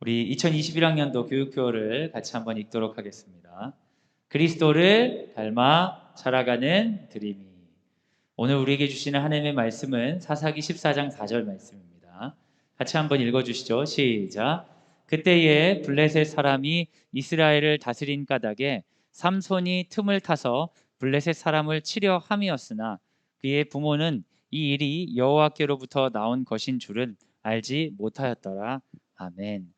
우리 2021학년도 교육표를 같이 한번 읽도록 하겠습니다. 그리스도를 닮아 자라가는 드림이. 오늘 우리에게 주시는 하나님의 말씀은 사사기 14장 4절 말씀입니다. 같이 한번 읽어주시죠. 시작. 그때에 블레셋 사람이 이스라엘을 다스린 까닭에 삼손이 틈을 타서 블레셋 사람을 치려 함이었으나 그의 부모는 이 일이 여호와께로부터 나온 것인 줄은 알지 못하였더라. 아멘.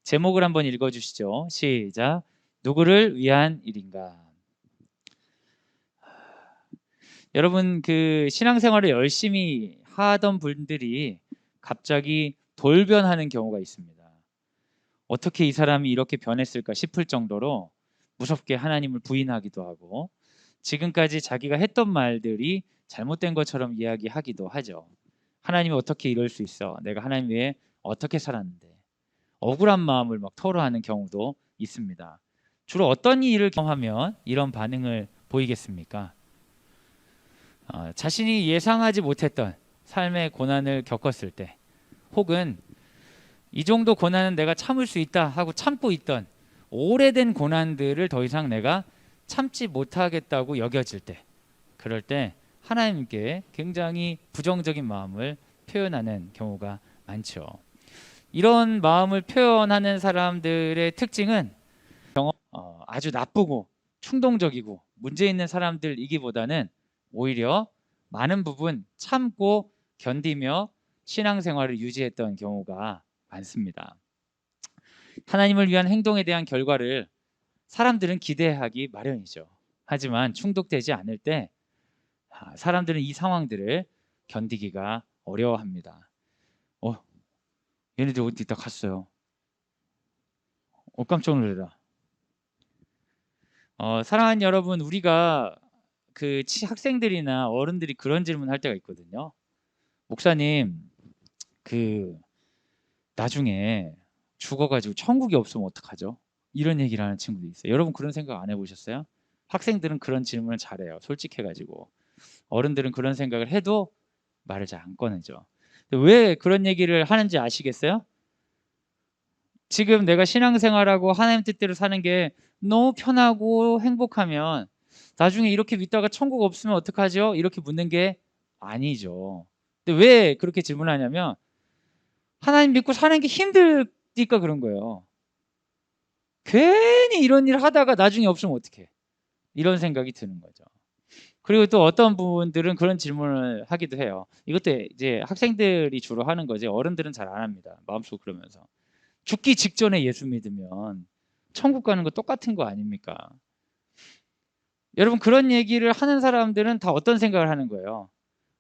제목을 한번 읽어주시죠. 시작. 누구를 위한 일인가? 여러분, 그 신앙생활을 열심히 하던 분들이 갑자기 돌변하는 경우가 있습니다. 어떻게 이 사람이 이렇게 변했을까 싶을 정도로 무섭게 하나님을 부인하기도 하고, 지금까지 자기가 했던 말들이 잘못된 것처럼 이야기하기도 하죠. 하나님이 어떻게 이럴 수 있어? 내가 하나님 외에 어떻게 살았는데? 억울한 마음을 막 토로하는 경우도 있습니다. 주로 어떤 일을 경험하면 이런 반응을 보이겠습니까? 자신이 예상하지 못했던 삶의 고난을 겪었을 때, 혹은 이 정도 고난은 내가 참을 수 있다 하고 참고 있던 오래된 고난들을 더 이상 내가 참지 못하겠다고 여겨질 때, 그럴 때 하나님께 굉장히 부정적인 마음을 표현하는 경우가 많죠. 이런 마음을 표현하는 사람들의 특징은 아주 나쁘고 충동적이고 문제 있는 사람들이기보다는 오히려 많은 부분 참고 견디며 신앙생활을 유지했던 경우가 많습니다. 하나님을 위한 행동에 대한 결과를 사람들은 기대하기 마련이죠. 하지만 충족되지 않을 때 사람들은 이 상황들을 견디기가 어려워합니다. 얘네들 어디 있다 갔어요. 깜짝 놀래라. 사랑하는 여러분, 우리가 그 학생들이나 어른들이 그런 질문 할 때가 있거든요. 목사님, 그 나중에 죽어가지고 천국이 없으면 어떡하죠? 이런 얘기를 하는 친구도 있어요. 여러분 그런 생각 안 해보셨어요? 학생들은 그런 질문을 잘해요. 솔직해가지고. 어른들은 그런 생각을 해도 말을 잘 안 꺼내죠. 왜 그런 얘기를 하는지 아시겠어요? 지금 내가 신앙생활하고 하나님 뜻대로 사는 게 너무 편하고 행복하면 나중에 이렇게 믿다가 천국 없으면 어떡하죠? 이렇게 묻는 게 아니죠. 근데 왜 그렇게 질문하냐면 하나님 믿고 사는 게 힘드니까 그런 거예요. 괜히 이런 일 하다가 나중에 없으면 어떡해? 이런 생각이 드는 거죠. 그리고 또 어떤 분들은 그런 질문을 하기도 해요. 이것도 이제 학생들이 주로 하는 거지 어른들은 잘 안 합니다. 마음속으로 그러면서. 죽기 직전에 예수 믿으면 천국 가는 거 똑같은 거 아닙니까? 여러분 그런 얘기를 하는 사람들은 다 어떤 생각을 하는 거예요?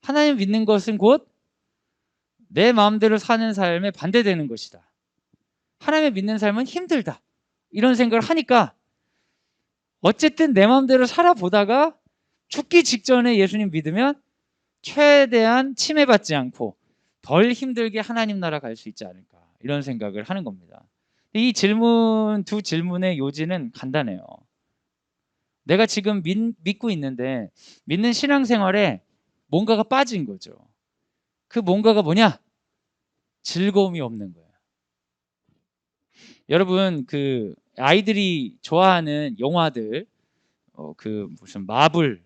하나님 믿는 것은 곧 내 마음대로 사는 삶에 반대되는 것이다. 하나님을 믿는 삶은 힘들다. 이런 생각을 하니까 어쨌든 내 마음대로 살아보다가 죽기 직전에 예수님 믿으면 최대한 침해받지 않고 덜 힘들게 하나님 나라 갈 수 있지 않을까 이런 생각을 하는 겁니다. 이 질문 두 질문의 요지는 간단해요. 내가 지금 믿고 있는데 믿는 신앙생활에 뭔가가 빠진 거죠. 그 뭔가가 뭐냐? 즐거움이 없는 거예요. 여러분 그 아이들이 좋아하는 영화들 그 무슨 마블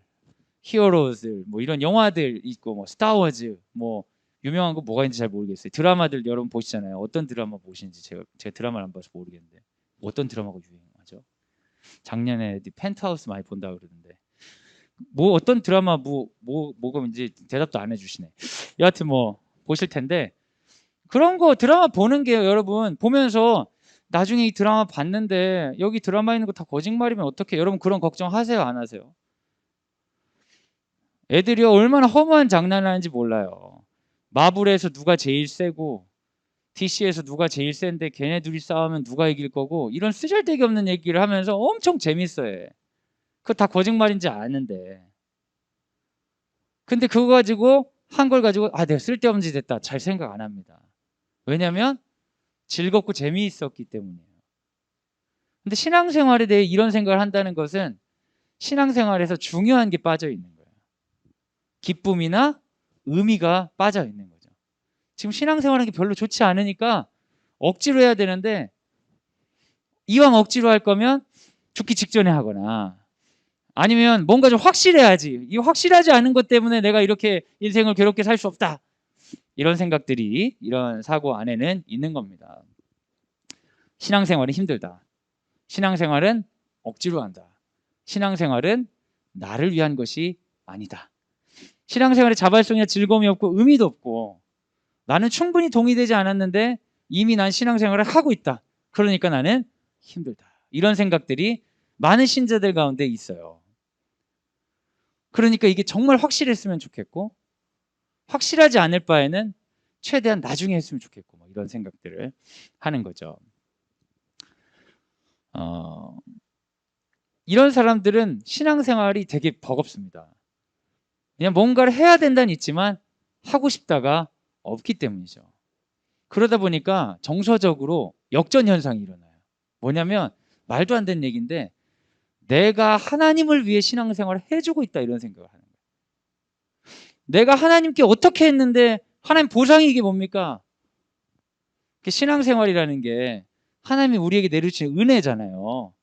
히어로즈 뭐 이런 영화들 있고 뭐 스타워즈 뭐 유명한 거 뭐가 있는지 잘 모르겠어요. 드라마들 여러분 보시잖아요. 어떤 드라마 보시는지 제가 드라마를 안 봐서 모르겠는데 어떤 드라마가 유행하죠? 작년에 펜트하우스 많이 본다 그러는데 뭐 어떤 드라마 뭐가 이제 대답도 안 해주시네. 여하튼 뭐 보실 텐데 그런 거 드라마 보는 게 여러분 보면서 나중에 이 드라마 봤는데 여기 드라마 있는 거 다 거짓말이면 어떡해? 여러분 그런 걱정 하세요 안 하세요? 애들이 얼마나 허무한 장난을 하는지 몰라요. 마블에서 누가 제일 세고 DC에서 누가 제일 센데 걔네 둘이 싸우면 누가 이길 거고 이런 쓰잘데기 없는 얘기를 하면서 엄청 재밌어해. 그거 다 거짓말인지 아는데. 근데 그거 가지고 한 걸 가지고 내가 쓸데없는 짓 했다. 잘 생각 안 합니다. 왜냐면 즐겁고 재미있었기 때문이에요. 근데 신앙생활에 대해 이런 생각을 한다는 것은 신앙생활에서 중요한 게 빠져 있는 거예요. 기쁨이나 의미가 빠져 있는 거죠. 지금 신앙생활하는 게 별로 좋지 않으니까 억지로 해야 되는데 이왕 억지로 할 거면 죽기 직전에 하거나 아니면 뭔가 좀 확실해야지. 이 확실하지 않은 것 때문에 내가 이렇게 인생을 괴롭게 살 수 없다. 이런 생각들이 이런 사고 안에는 있는 겁니다. 신앙생활은 힘들다. 신앙생활은 억지로 한다. 신앙생활은 나를 위한 것이 아니다. 신앙생활에 자발성이나 즐거움이 없고 의미도 없고 나는 충분히 동의되지 않았는데 이미 난 신앙생활을 하고 있다. 그러니까 나는 힘들다. 이런 생각들이 많은 신자들 가운데 있어요. 그러니까 이게 정말 확실했으면 좋겠고 확실하지 않을 바에는 최대한 나중에 했으면 좋겠고 뭐 이런 생각들을 하는 거죠. 이런 사람들은 신앙생활이 되게 버겁습니다. 그냥 뭔가를 해야 된다는 있지만 하고 싶다가 없기 때문이죠. 그러다 보니까 정서적으로 역전 현상이 일어나요. 뭐냐면 말도 안 되는 얘기인데 내가 하나님을 위해 신앙생활을 해주고 있다 이런 생각을 하는 거예요. 내가 하나님께 어떻게 했는데 하나님 보상이 이게 뭡니까? 신앙생활이라는 게 하나님이 우리에게 내려주신 은혜잖아요.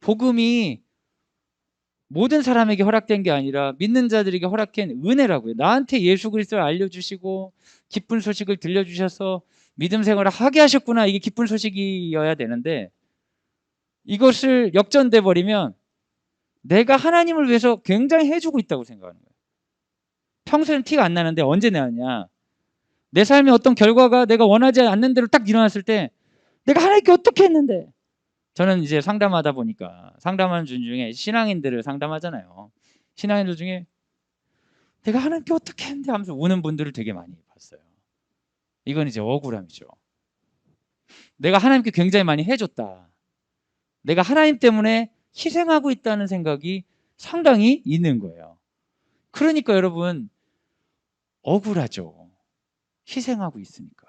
복음이 모든 사람에게 허락된 게 아니라 믿는 자들에게 허락된 은혜라고요. 나한테 예수 그리스도를 알려주시고 기쁜 소식을 들려주셔서 믿음 생활을 하게 하셨구나. 이게 기쁜 소식이어야 되는데 이것을 역전돼 버리면 내가 하나님을 위해서 굉장히 해주고 있다고 생각하는 거예요. 평소에는 티가 안 나는데 언제 나냐? 내 삶의 어떤 결과가 내가 원하지 않는 대로 딱 일어났을 때 내가 하나님께 어떻게 했는데 저는 이제 상담하다 보니까 상담하는 중에 신앙인들을 상담하잖아요. 신앙인들 중에 내가 하나님께 어떻게 했는데 하면서 우는 분들을 되게 많이 봤어요. 이건 이제 억울함이죠. 내가 하나님께 굉장히 많이 해줬다. 내가 하나님 때문에 희생하고 있다는 생각이 상당히 있는 거예요. 그러니까 여러분 억울하죠. 희생하고 있으니까.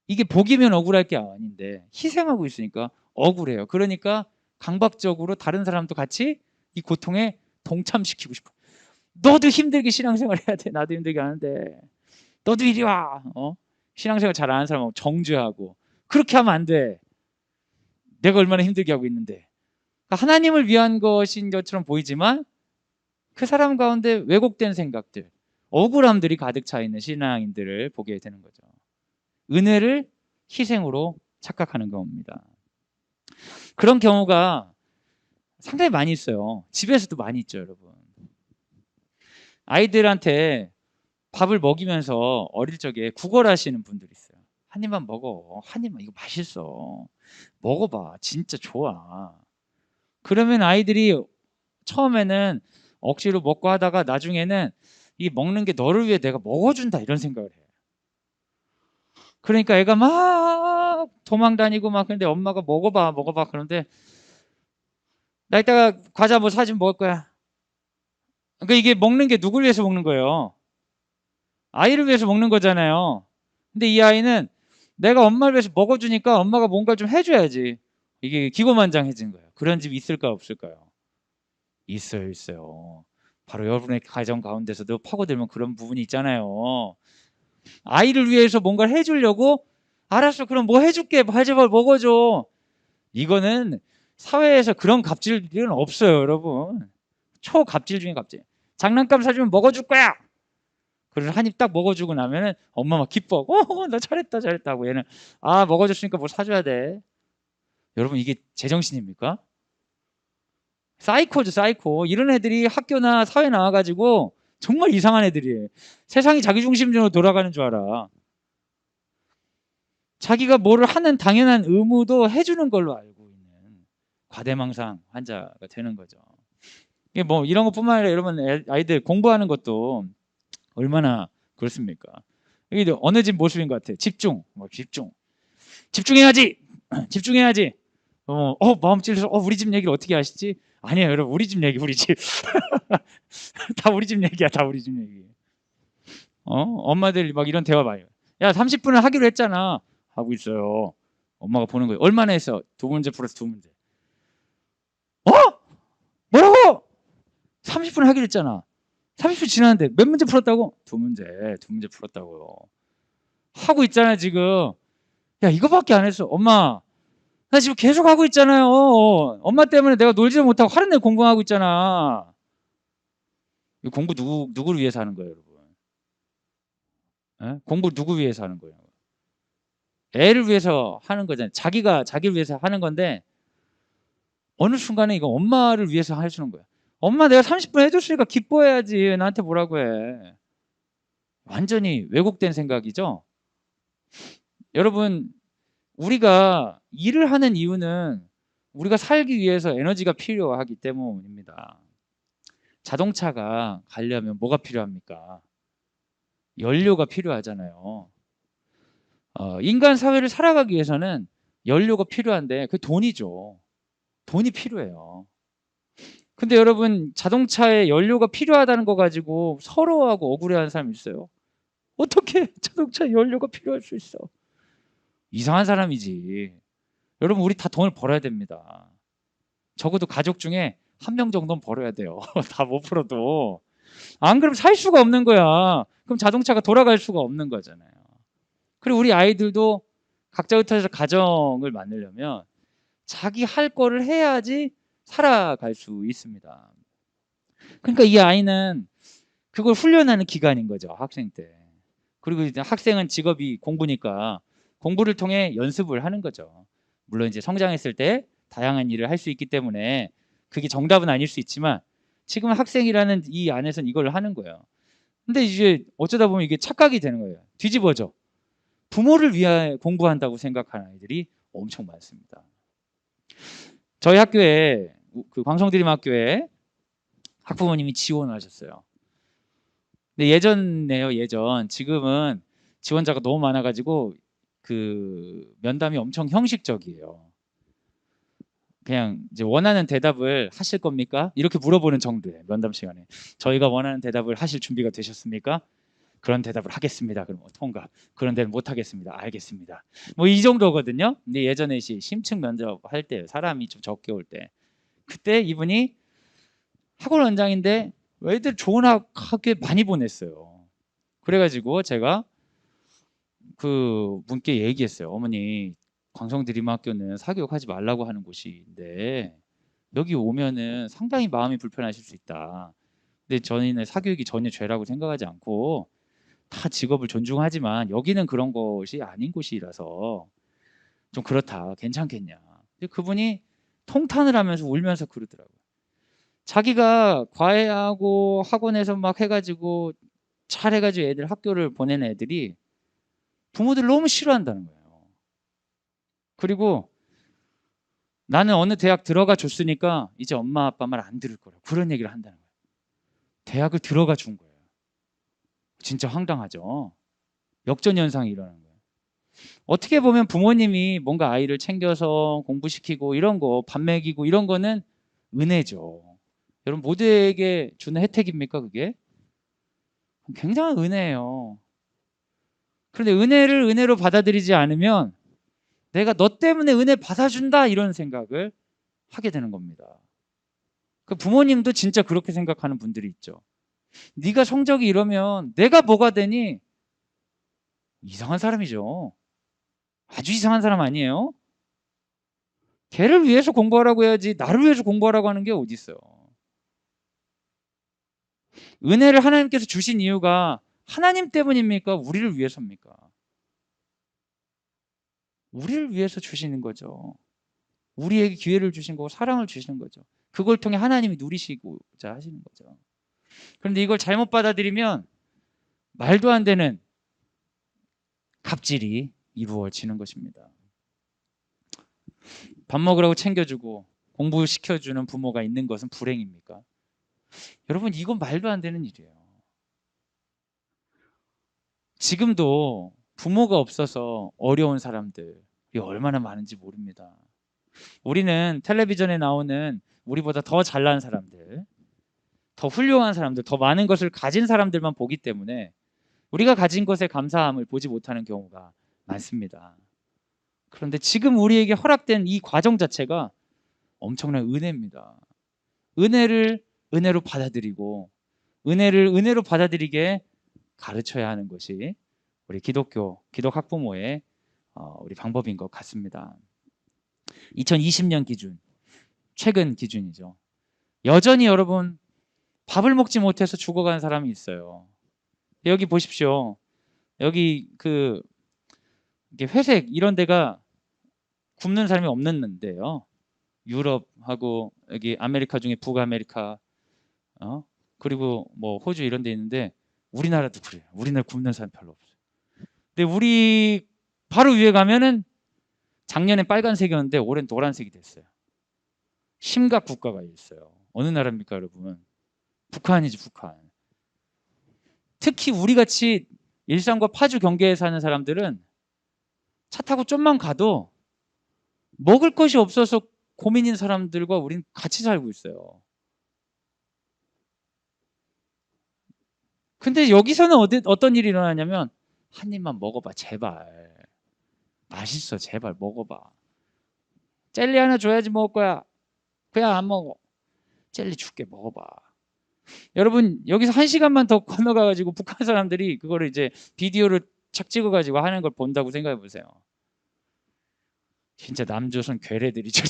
이게 복이면 억울할 게 아닌데 희생하고 있으니까 억울해요. 그러니까 강박적으로 다른 사람도 같이 이 고통에 동참시키고 싶어요. 너도 힘들게 신앙생활 해야 돼. 나도 힘들게 하는데 너도 이리 와. 신앙생활 잘 안 하는 사람하고 정죄하고 그렇게 하면 안 돼. 내가 얼마나 힘들게 하고 있는데. 그러니까 하나님을 위한 것인 것처럼 보이지만 그 사람 가운데 왜곡된 생각들, 억울함들이 가득 차 있는 신앙인들을 보게 되는 거죠. 은혜를 희생으로 착각하는 겁니다. 그런 경우가 상당히 많이 있어요. 집에서도 많이 있죠, 여러분. 아이들한테 밥을 먹이면서 어릴 적에 구걸하시는 분들이 있어요. 한 입만 먹어. 한 입만. 이거 맛있어. 먹어봐. 진짜 좋아. 그러면 아이들이 처음에는 억지로 먹고 하다가 나중에는 이 먹는 게 너를 위해 내가 먹어준다 이런 생각을 해요. 그러니까 애가 막 도망 다니고 막 근데 엄마가 먹어봐 먹어봐 그런데 나 이따가 과자 뭐 사주면 먹을 거야. 그러니까 이게 먹는 게 누굴 위해서 먹는 거예요? 아이를 위해서 먹는 거잖아요. 근데 이 아이는 내가 엄마를 위해서 먹어주니까 엄마가 뭔가 좀 해줘야지. 이게 기고만장해진 거예요. 그런 집 있을까 없을까요? 있어요, 있어요. 바로 여러분의 가정 가운데서도 파고들면 그런 부분이 있잖아요. 아이를 위해서 뭔가를 해주려고 알았어, 그럼 뭐 해줄게, 제발 먹어줘. 이거는 사회에서 그런 갑질은 없어요, 여러분. 초갑질 중에 갑질. 장난감 사주면 먹어줄 거야. 그래서 한 입 딱 먹어주고 나면은 엄마 막 기뻐. 나 잘했다 잘했다고. 얘는 먹어줬으니까 뭐 사줘야 돼. 여러분 이게 제정신입니까? 사이코죠, 사이코. 이런 애들이 학교나 사회 나와가지고 정말 이상한 애들이에요. 세상이 자기 중심적으로 돌아가는 줄 알아. 자기가 뭐를 하는 당연한 의무도 해주는 걸로 알고 있는 과대망상 환자가 되는 거죠. 이게 뭐 이런 것뿐만 아니라 여러분 아이들 공부하는 것도 얼마나 그렇습니까? 이게 어느 집 모습인 것 같아요. 집중, 집중해야지, 집중해야지. 마음 찔려서 우리 집 얘기를 어떻게 아시지? 아니에요, 여러분 우리 집 얘기, 우리 집. 다 우리 집 얘기야, 다 우리 집 얘기. 엄마들 막 이런 대화 많이. 야, 30분을 하기로 했잖아. 하고 있어요. 엄마가 보는 거예요. 얼마나 했어? 2문제 풀어서 2문제. 뭐라고? 30분 하기로 했잖아. 30분 지났는데 몇 문제 풀었다고? 2문제 풀었다고요. 하고 있잖아 지금. 야 이거밖에 안 했어. 엄마 나 지금 계속 하고 있잖아요. 엄마 때문에 내가 놀지도 못하고 하루 종일 공부하고 있잖아. 이 공부 누구를 위해서 하는 거예요, 여러분? 예? 공부 누구 위해서 하는 거예요? 애를 위해서 하는 거잖아요. 자기가 자기를 위해서 하는 건데 어느 순간에 이거 엄마를 위해서 해주는 거야. 엄마 내가 30분 해줬으니까 기뻐해야지. 나한테 뭐라고 해. 완전히 왜곡된 생각이죠. 여러분 우리가 일을 하는 이유는 우리가 살기 위해서 에너지가 필요하기 때문입니다. 자동차가 가려면 뭐가 필요합니까? 연료가 필요하잖아요. 인간 사회를 살아가기 위해서는 연료가 필요한데 그 돈이죠. 돈이 필요해요. 근데 여러분 자동차에 연료가 필요하다는 거 가지고 서러워하고 억울해하는 사람이 있어요. 어떻게 자동차에 연료가 필요할 수 있어? 이상한 사람이지. 여러분 우리 다 돈을 벌어야 됩니다. 적어도 가족 중에 한 명 정도는 벌어야 돼요. 다 못 벌어도. 안 그러면 살 수가 없는 거야. 그럼 자동차가 돌아갈 수가 없는 거잖아요. 그리고 우리 아이들도 각자 흩어져서 가정을 만들려면 자기 할 거를 해야지 살아갈 수 있습니다. 그러니까 이 아이는 그걸 훈련하는 기간인 거죠. 학생 때. 그리고 이제 학생은 직업이 공부니까 공부를 통해 연습을 하는 거죠. 물론 이제 성장했을 때 다양한 일을 할 수 있기 때문에 그게 정답은 아닐 수 있지만 지금 학생이라는 이 안에서는 이걸 하는 거예요. 근데 이제 어쩌다 보면 이게 착각이 되는 거예요. 뒤집어져. 부모를 위해 공부한다고 생각하는 아이들이 엄청 많습니다. 저희 학교에 그 광성드림학교에 학부모님이 지원을 하셨어요. 근데 예전에요, 예전. 지금은 지원자가 너무 많아가지고 그 면담이 엄청 형식적이에요. 그냥 이제 원하는 대답을 하실 겁니까? 이렇게 물어보는 정도예요. 면담 시간에. 저희가 원하는 대답을 하실 준비가 되셨습니까? 그런 대답을 하겠습니다. 그럼 통과. 그런 데는 못 하겠습니다. 알겠습니다. 뭐 이 정도거든요. 근데 예전에 심층 면접 할 때 사람이 좀 적게 올 때 그때 이분이 학원 원장인데 애들 좋은 학교에 많이 보냈어요. 그래가지고 제가 그 분께 얘기했어요. 어머니 광성드림학교는 사교육하지 말라고 하는 곳인데 여기 오면은 상당히 마음이 불편하실 수 있다. 근데 저희는 사교육이 전혀 죄라고 생각하지 않고 다 직업을 존중하지만 여기는 그런 것이 아닌 곳이라서 좀 그렇다. 괜찮겠냐. 근데 그분이 통탄을 하면서 울면서 그러더라고요. 자기가 과외하고 학원에서 막 해가지고 잘해가지고 애들 학교를 보내는 애들이 부모들 너무 싫어한다는 거예요. 그리고 나는 어느 대학 들어가 줬으니까 이제 엄마 아빠 말 안 들을 거라고 그런 얘기를 한다는 거예요. 대학을 들어가 준 거예요. 진짜 황당하죠. 역전현상이 일어나는 거예요. 어떻게 보면 부모님이 뭔가 아이를 챙겨서 공부시키고 이런 거 밥 먹이고 이런 거는 은혜죠. 여러분 모두에게 주는 혜택입니까 그게? 굉장한 은혜예요. 그런데 은혜를 은혜로 받아들이지 않으면 내가 너 때문에 은혜 받아준다 이런 생각을 하게 되는 겁니다. 그 부모님도 진짜 그렇게 생각하는 분들이 있죠. 네가 성적이 이러면 내가 뭐가 되니? 이상한 사람이죠. 아주 이상한 사람 아니에요? 걔를 위해서 공부하라고 해야지 나를 위해서 공부하라고 하는 게 어디 있어요. 은혜를 하나님께서 주신 이유가 하나님 때문입니까? 우리를 위해서입니까? 우리를 위해서 주시는 거죠. 우리에게 기회를 주신 거고 사랑을 주시는 거죠. 그걸 통해 하나님이 누리시고자 하시는 거죠. 그런데 이걸 잘못 받아들이면 말도 안 되는 갑질이 이루어지는 것입니다. 밥 먹으라고 챙겨주고 공부시켜주는 부모가 있는 것은 불행입니까? 여러분 이건 말도 안 되는 일이에요. 지금도 부모가 없어서 어려운 사람들이 얼마나 많은지 모릅니다. 우리는 텔레비전에 나오는 우리보다 더 잘난 사람들, 더 훌륭한 사람들, 더 많은 것을 가진 사람들만 보기 때문에 우리가 가진 것에 감사함을 보지 못하는 경우가 많습니다. 그런데 지금 우리에게 허락된 이 과정 자체가 엄청난 은혜입니다. 은혜를 은혜로 받아들이고 은혜를 은혜로 받아들이게 가르쳐야 하는 것이 우리 기독 학부모의 우리 방법인 것 같습니다. 2020년 기준, 최근 기준이죠. 여전히 여러분 밥을 먹지 못해서 죽어가는 사람이 있어요. 여기 보십시오. 여기 이게 회색 이런 데가 굶는 사람이 없는데요. 유럽하고 여기 아메리카 중에 북아메리카, 그리고 뭐 호주 이런 데 있는데 우리나라도 그래요. 우리나라 굶는 사람 별로 없어요. 근데 우리 바로 위에 가면은 작년에 빨간색이었는데 올해는 노란색이 됐어요. 심각 국가가 있어요. 어느 나라입니까, 여러분? 북한이지, 북한. 특히 우리 같이 일산과 파주 경계에 사는 사람들은 차 타고 좀만 가도 먹을 것이 없어서 고민인 사람들과 우린 같이 살고 있어요. 근데 여기서는 어떤 일이 일어나냐면 한 입만 먹어봐, 제발. 맛있어, 제발 먹어봐. 젤리 하나 줘야지 먹을 거야. 그냥 안 먹어. 젤리 줄게, 먹어봐. 여러분 여기서 1시간만 더 건너가가지고 북한 사람들이 그거를 이제 비디오를 착 찍어가지고 하는 걸 본다고 생각해 보세요. 진짜 남조선 괴뢰들이죠.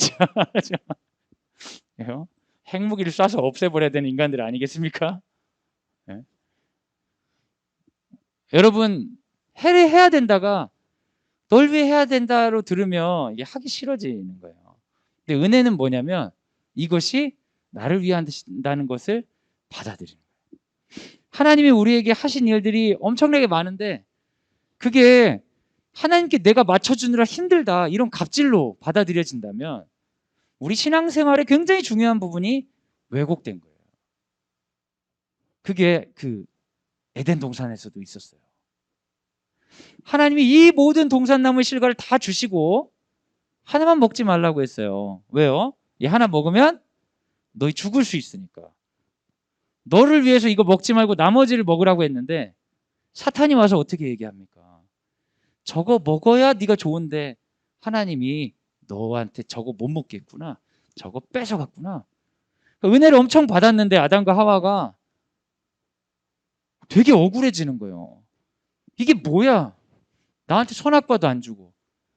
핵무기를 쏴서 없애버려야 되는 인간들 아니겠습니까? 네? 여러분 해야 된다가 널 위해 해야 된다로 들으면 이게 하기 싫어지는 거예요. 근데 은혜는 뭐냐면 이것이 나를 위해 한다는 것을 받아들이는 거예요. 하나님이 우리에게 하신 일들이 엄청나게 많은데 그게 하나님께 내가 맞춰주느라 힘들다 이런 갑질로 받아들여진다면 우리 신앙생활에 굉장히 중요한 부분이 왜곡된 거예요. 그게 에덴 동산에서도 있었어요. 하나님이 이 모든 동산나무 실과를 다 주시고 하나만 먹지 말라고 했어요. 왜요? 이 하나 먹으면 너희 죽을 수 있으니까. 너를 위해서 이거 먹지 말고 나머지를 먹으라고 했는데 사탄이 와서 어떻게 얘기합니까? 저거 먹어야 네가 좋은데 하나님이 너한테 저거 못 먹겠구나. 저거 뺏어갔구나. 은혜를 엄청 받았는데 아담과 하와가 되게 억울해지는 거예요. 이게 뭐야? 나한테 선악과도 안 주고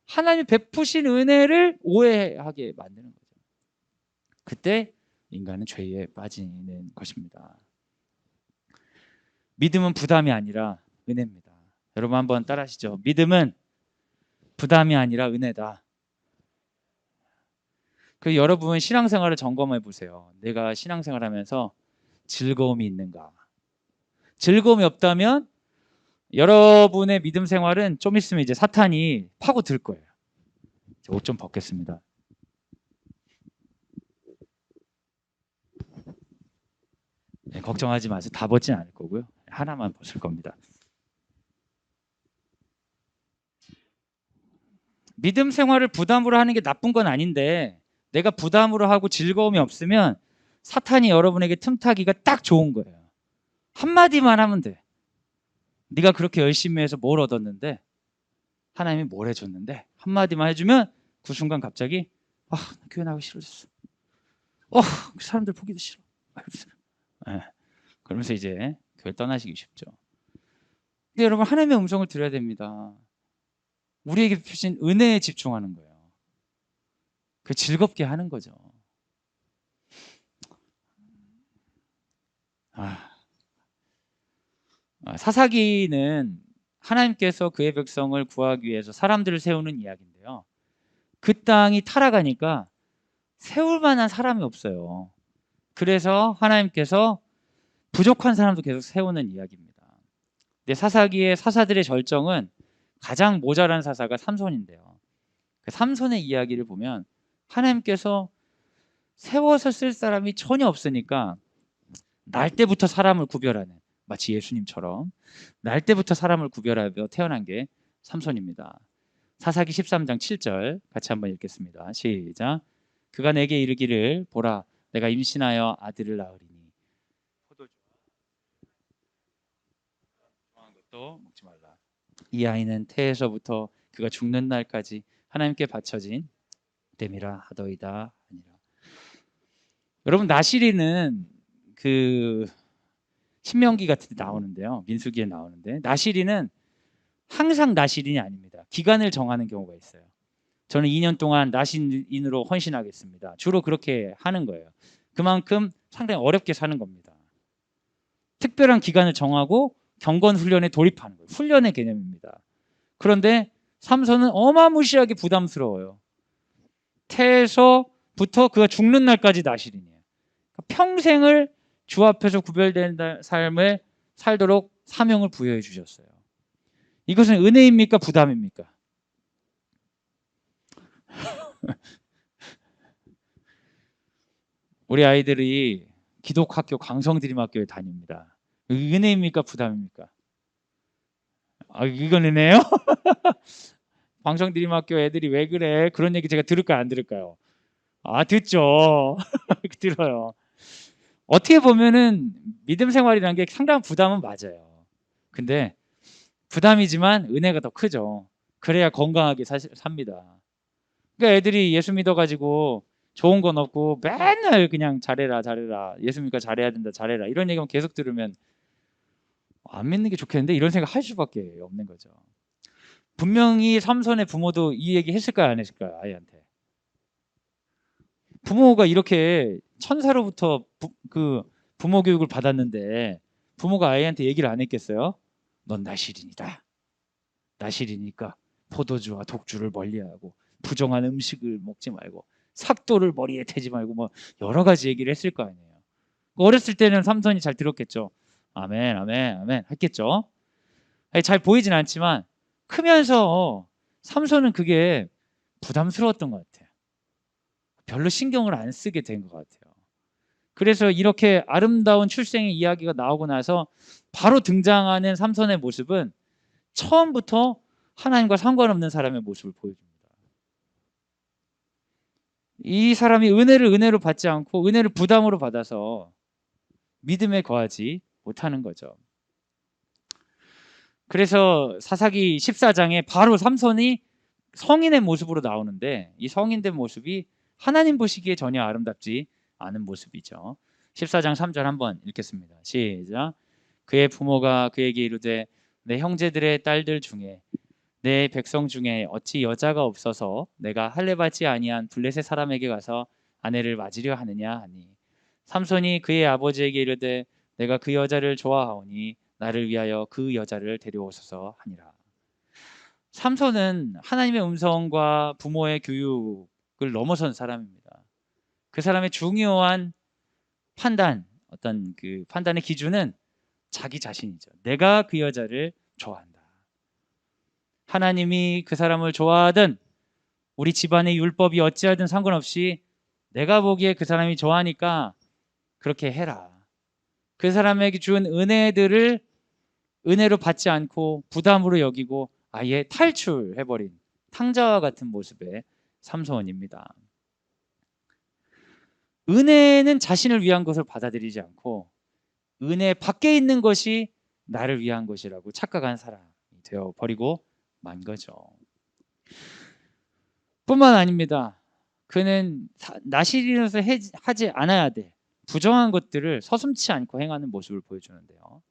하나님이 베푸신 은혜를 오해하게 만드는 거죠. 그때 인간은 죄에 빠지는 것입니다. 믿음은 부담이 아니라 은혜입니다. 여러분 한번 따라하시죠. 믿음은 부담이 아니라 은혜다. 그 여러분 신앙생활을 점검해 보세요. 내가 신앙생활하면서 즐거움이 있는가? 즐거움이 없다면 여러분의 믿음 생활은 좀 있으면 이제 사탄이 파고들 거예요. 옷 좀 벗겠습니다. 네, 걱정하지 마세요. 다 벗진 않을 거고요. 하나만 벗을 겁니다. 믿음 생활을 부담으로 하는 게 나쁜 건 아닌데 내가 부담으로 하고 즐거움이 없으면 사탄이 여러분에게 틈타기가 딱 좋은 거예요. 한마디만 하면 돼. 네가 그렇게 열심히 해서 뭘 얻었는데 하나님이 뭘 해줬는데 한마디만 해주면 그 순간 갑자기 교회 나가기 싫어졌어. 그 사람들 보기도 싫어. 네. 그러면서 이제 교회 떠나시기 쉽죠. 근데 여러분 하나님의 음성을 들어야 됩니다. 우리에게 주신 은혜에 집중하는 거예요. 그 즐겁게 하는 거죠. 사사기는 하나님께서 그의 백성을 구하기 위해서 사람들을 세우는 이야기인데요. 그 땅이 타락하니까 세울 만한 사람이 없어요. 그래서 하나님께서 부족한 사람도 계속 세우는 이야기입니다. 근데 사사기의 사사들의 절정은 가장 모자란 사사가 삼손인데요. 그 삼손의 이야기를 보면 하나님께서 세워서 쓸 사람이 전혀 없으니까 날 때부터 사람을 구별하는, 마치 예수님처럼 날 때부터 사람을 구별하며 태어난 게 삼손입니다. 사사기 13장 7절 같이 한번 읽겠습니다. 시작. 그가 내게 이르기를 보라 내가 임신하여 아들을 낳으리니 포도주 좋아하는 것도 먹지 말라. 이 아이는 태에서부터 그가 죽는 날까지 하나님께 바쳐진 됨이라 하더이다. 아니라. 여러분 나시리는 그 신명기 같은 데 나오는데요. 민수기에 나오는데 나시리는 항상 나실인이 아닙니다. 기간을 정하는 경우가 있어요. 저는 2년 동안 나실인으로 헌신하겠습니다. 주로 그렇게 하는 거예요. 그만큼 상당히 어렵게 사는 겁니다. 특별한 기간을 정하고 경건 훈련에 돌입하는 거예요. 훈련의 개념입니다. 그런데 삼손은 어마무시하게 부담스러워요. 태에서부터 그가 죽는 날까지 나실인이에요. 평생을 주 앞에서 구별된 삶을 살도록 사명을 부여해 주셨어요. 이것은 은혜입니까? 부담입니까? 우리 아이들이 기독학교 강성드림학교에 다닙니다. 은혜입니까? 부담입니까? 이건 은혜예요? 강성드림학교 애들이 왜 그래? 그런 얘기 제가 들을까요? 안 들을까요? 듣죠. 들어요. 어떻게 보면은 믿음 생활이라는 게 상당한 부담은 맞아요. 근데 부담이지만 은혜가 더 크죠. 그래야 건강하게 삽니다. 그러니까 애들이 예수 믿어가지고 좋은 건 없고 맨날 그냥 잘해라 예수 믿고 잘해야 된다 잘해라 이런 얘기만 계속 들으면 안 믿는 게 좋겠는데 이런 생각 할 수밖에 없는 거죠. 분명히 삼손의 부모도 이 얘기 했을까요 안 했을까요 아이한테? 부모가 이렇게 천사로부터 부모 교육을 받았는데 부모가 아이한테 얘기를 안 했겠어요? 넌 나실인이다. 나실이니까 포도주와 독주를 멀리하고 부정한 음식을 먹지 말고 삭도를 머리에 대지 말고 뭐 여러 가지 얘기를 했을 거 아니에요. 어렸을 때는 삼손이 잘 들었겠죠. 아멘 아멘 아멘 했겠죠. 잘 보이진 않지만 크면서 삼손은 그게 부담스러웠던 것 같아요. 별로 신경을 안 쓰게 된 것 같아요. 그래서 이렇게 아름다운 출생의 이야기가 나오고 나서 바로 등장하는 삼손의 모습은 처음부터 하나님과 상관없는 사람의 모습을 보여줍니다. 이 사람이 은혜를 은혜로 받지 않고 은혜를 부담으로 받아서 믿음에 거하지 못하는 거죠. 그래서 사사기 14장에 바로 삼손이 성인의 모습으로 나오는데 이 성인된 모습이 하나님 보시기에 전혀 아름답지 않은 모습이죠. 14장 3절 한번 읽겠습니다. 시작. 그의 부모가 그에게 이르되 내 형제들의 딸들 중에 내 백성 중에 어찌 여자가 없어서 내가 할례 받지 아니한 블레셋 사람에게 가서 아내를 맞으려 하느냐 하니 삼손이 그의 아버지에게 이르되 내가 그 여자를 좋아하오니 나를 위하여 그 여자를 데려오소서 하니라. 삼손은 하나님의 음성과 부모의 교육을 넘어선 사람입니다. 그 사람의 중요한 판단, 어떤 그 판단의 기준은 자기 자신이죠. 내가 그 여자를 좋아한다. 하나님이 그 사람을 좋아하든 우리 집안의 율법이 어찌하든 상관없이 내가 보기에 그 사람이 좋아하니까 그렇게 해라. 그 사람에게 준 은혜들을 은혜로 받지 않고 부담으로 여기고 아예 탈출해버린 탕자와 같은 모습의 삼손입니다. 은혜는 자신을 위한 것을 받아들이지 않고 은혜 밖에 있는 것이 나를 위한 것이라고 착각한 사람이 되어버리고 만 거죠. 뿐만 아닙니다. 그는 나실인으로서 하지 않아야 돼. 부정한 것들을 서슴지 않고 행하는 모습을 보여주는데요.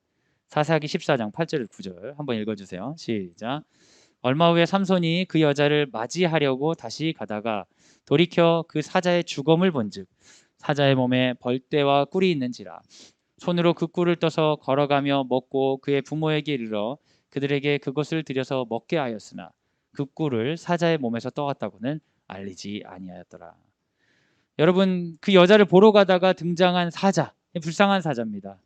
사사기 14장 8절 9절 한번 읽어주세요. 시작. 얼마 후에 삼손이 그 여자를 맞이하려고 다시 가다가 돌이켜 그 사자의 주검을 본즉 사자의 몸에 벌떼와 꿀이 있는지라 손으로 그 꿀을 떠서 걸어가며 먹고 그의 부모에게 이르러 그들에게 그것을 들여서 먹게 하였으나 그 꿀을 사자의 몸에서 떠왔다고는 알리지 아니하였더라. 여러분 그 여자를 보러 가다가 등장한 사자, 불쌍한 사자입니다.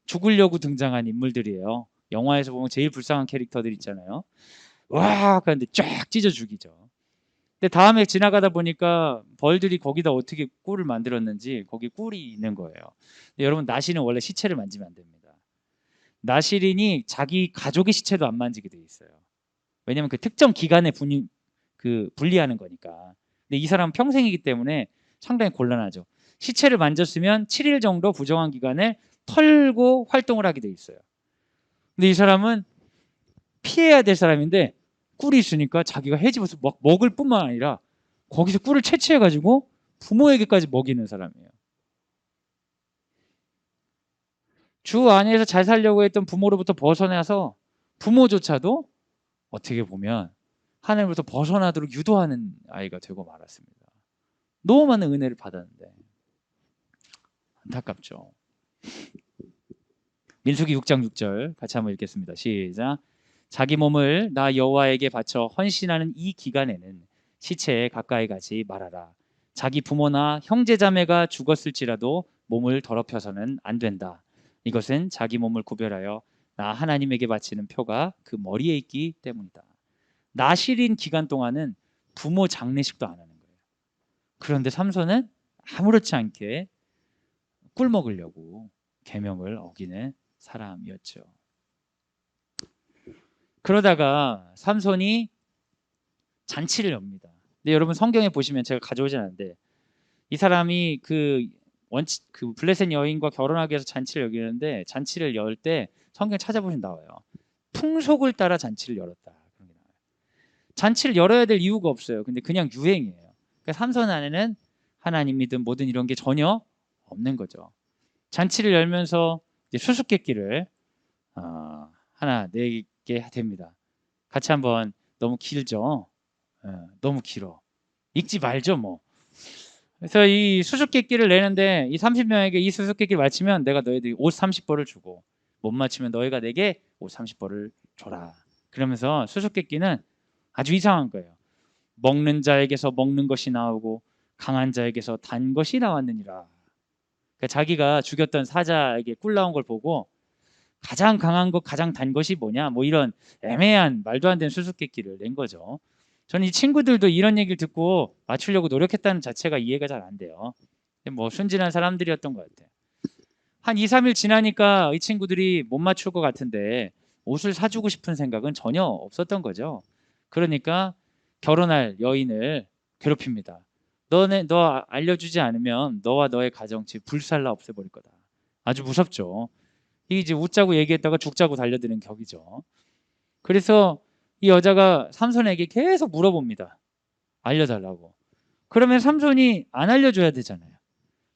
죽으려고 등장한 인물들이에요. 영화에서 보면 제일 불쌍한 캐릭터들 있잖아요. 와 그런데 쫙 찢어 죽이죠. 근데 다음에 지나가다 보니까 벌들이 거기다 어떻게 꿀을 만들었는지 거기 꿀이 있는 거예요. 여러분 나시는 원래 시체를 만지면 안 됩니다. 나시린이 자기 가족의 시체도 안 만지게 돼 있어요. 왜냐하면 그 특정 기간에 분리하는 거니까. 근데 이 사람은 평생이기 때문에 상당히 곤란하죠. 시체를 만졌으면 7일 정도 부정한 기간을 털고 활동을 하게 돼 있어요. 근데 이 사람은 피해야 될 사람인데 꿀이 있으니까 자기가 해집어서 막 먹을 뿐만 아니라 거기서 꿀을 채취해가지고 부모에게까지 먹이는 사람이에요. 주 안에서 잘 살려고 했던 부모로부터 벗어나서 부모조차도 어떻게 보면 하나님으로부터 벗어나도록 유도하는 아이가 되고 말았습니다. 너무 많은 은혜를 받았는데 안타깝죠. 민수기 6장 6절 같이 한번 읽겠습니다. 시작. 자기 몸을 나 여호와에게 바쳐 헌신하는 이 기간에는 시체에 가까이 가지 말아라. 자기 부모나 형제자매가 죽었을지라도 몸을 더럽혀서는 안 된다. 이것은 자기 몸을 구별하여 나 하나님에게 바치는 표가 그 머리에 있기 때문이다. 나실인 기간 동안은 부모 장례식도 안 하는 거예요. 그런데 삼손은 아무렇지 않게 꿀 먹으려고 계명을 어기는 사람이었죠. 그러다가 삼손이 잔치를 엽니다. 근데 여러분 성경에 보시면 제가 가져오진 않는데 이 사람이 그 블레셋 여인과 결혼하기 위해서 잔치를 여기는데 잔치를 열 때 성경 찾아보시면 나와요. 풍속을 따라 잔치를 열었다. 잔치를 열어야 될 이유가 없어요. 근데 그냥 유행이에요. 그러니까 삼손 안에는 하나님이든 뭐든 이런 게 전혀 없는 거죠. 잔치를 열면서 이제 수수께끼를 하나 내게 됩니다. 같이 한번. 너무 길죠? 너무 길어. 읽지 말죠 뭐. 그래서 이 수수께끼를 내는데 이 30명에게 이 수수께끼를 맞히면 내가 너희들이 옷 30벌을 주고 못 맞히면 너희가 내게 옷 30벌을 줘라. 그러면서 수수께끼는 아주 이상한 거예요. 먹는 자에게서 먹는 것이 나오고 강한 자에게서 단 것이 나왔느니라. 그러니까 자기가 죽였던 사자에게 꿀 나온 걸 보고 가장 강한 것, 가장 단 것이 뭐냐, 뭐 이런 애매한 말도 안 되는 수수께끼를 낸 거죠. 저는 이 친구들도 이런 얘기를 듣고 맞추려고 노력했다는 자체가 이해가 잘 안 돼요. 뭐 순진한 사람들이었던 것 같아요. 한 2, 3일 지나니까 이 친구들이 못 맞출 것 같은데 옷을 사주고 싶은 생각은 전혀 없었던 거죠. 그러니까 결혼할 여인을 괴롭힙니다. 너 알려주지 않으면 너와 너의 가정집 불살라 없애버릴 거다. 아주 무섭죠. 이게 이제 웃자고 얘기했다가 죽자고 달려드는 격이죠. 그래서 이 여자가 삼손에게 계속 물어봅니다. 알려달라고. 그러면 삼손이 안 알려줘야 되잖아요.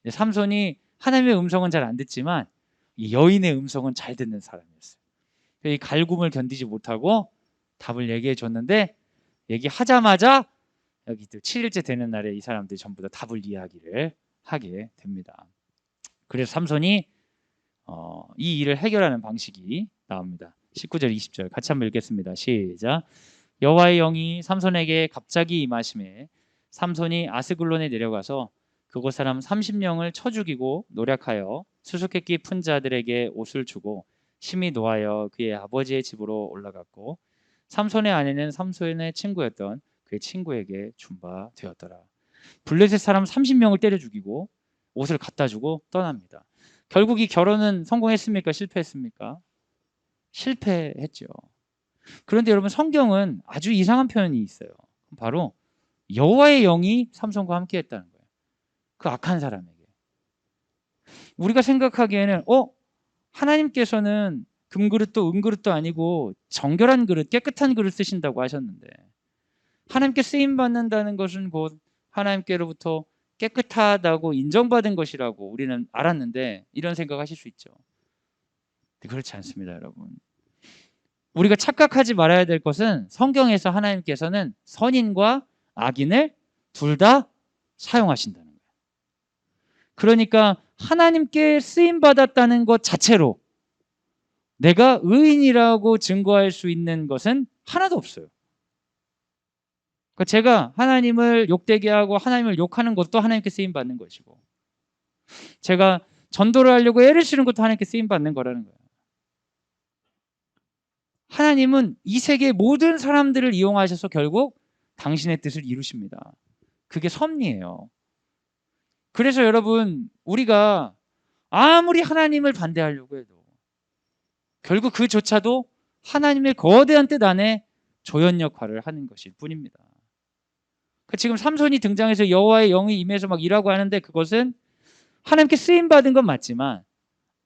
삼손이 하나님의 음성은 잘 안 듣지만 이 여인의 음성은 잘 듣는 사람이었어요. 이 갈굼을 견디지 못하고 답을 얘기해 줬는데 얘기하자마자 여기 또 7일째 되는 날에 이 사람들이 전부 다 답을 이야기를 하게 됩니다. 그래서 삼손이 이 일을 해결하는 방식이 나옵니다. 19절 20절 같이 한번 읽겠습니다. 시작. 여호와의 영이 삼손에게 갑자기 임하심에 삼손이 아스글론에 내려가서 그곳 사람 30명을 쳐 죽이고 노략하여 수수께끼 푼 자들에게 옷을 주고 심히 노하여 그의 아버지의 집으로 올라갔고 삼손의 아내는 삼손의 친구였던 그의 친구에게 준 바 되었더라. 블레셋 사람 30명을 때려 죽이고 옷을 갖다 주고 떠납니다. 결국 이 결혼은 성공했습니까? 실패했습니까? 실패했죠. 그런데 여러분 성경은 아주 이상한 표현이 있어요. 바로 여호와의 영이 삼손과 함께 했다는 거예요. 그 악한 사람에게. 우리가 생각하기에는 하나님께서는 금그릇도 은그릇도 아니고 정결한 그릇, 깨끗한 그릇 쓰신다고 하셨는데 하나님께 쓰임 받는다는 것은 곧 하나님께로부터 깨끗하다고 인정받은 것이라고 우리는 알았는데 이런 생각하실 수 있죠. 그렇지 않습니다, 여러분. 우리가 착각하지 말아야 될 것은 성경에서 하나님께서는 선인과 악인을 둘 다 사용하신다는 거예요. 그러니까 하나님께 쓰임 받았다는 것 자체로 내가 의인이라고 증거할 수 있는 것은 하나도 없어요. 그러니까 제가 하나님을 욕되게 하고 하나님을 욕하는 것도 하나님께 쓰임 받는 것이고 제가 전도를 하려고 애를 쓰는 것도 하나님께 쓰임 받는 거라는 거예요. 하나님은 이 세계 모든 사람들을 이용하셔서 결국 당신의 뜻을 이루십니다. 그게 섭리예요. 그래서 여러분 우리가 아무리 하나님을 반대하려고 해도 결국 그조차도 하나님의 거대한 뜻 안에 조연 역할을 하는 것일 뿐입니다. 지금 삼손이 등장해서 여호와의 영이 임해서 막 일하고 하는데 그것은 하나님께 쓰임 받은 건 맞지만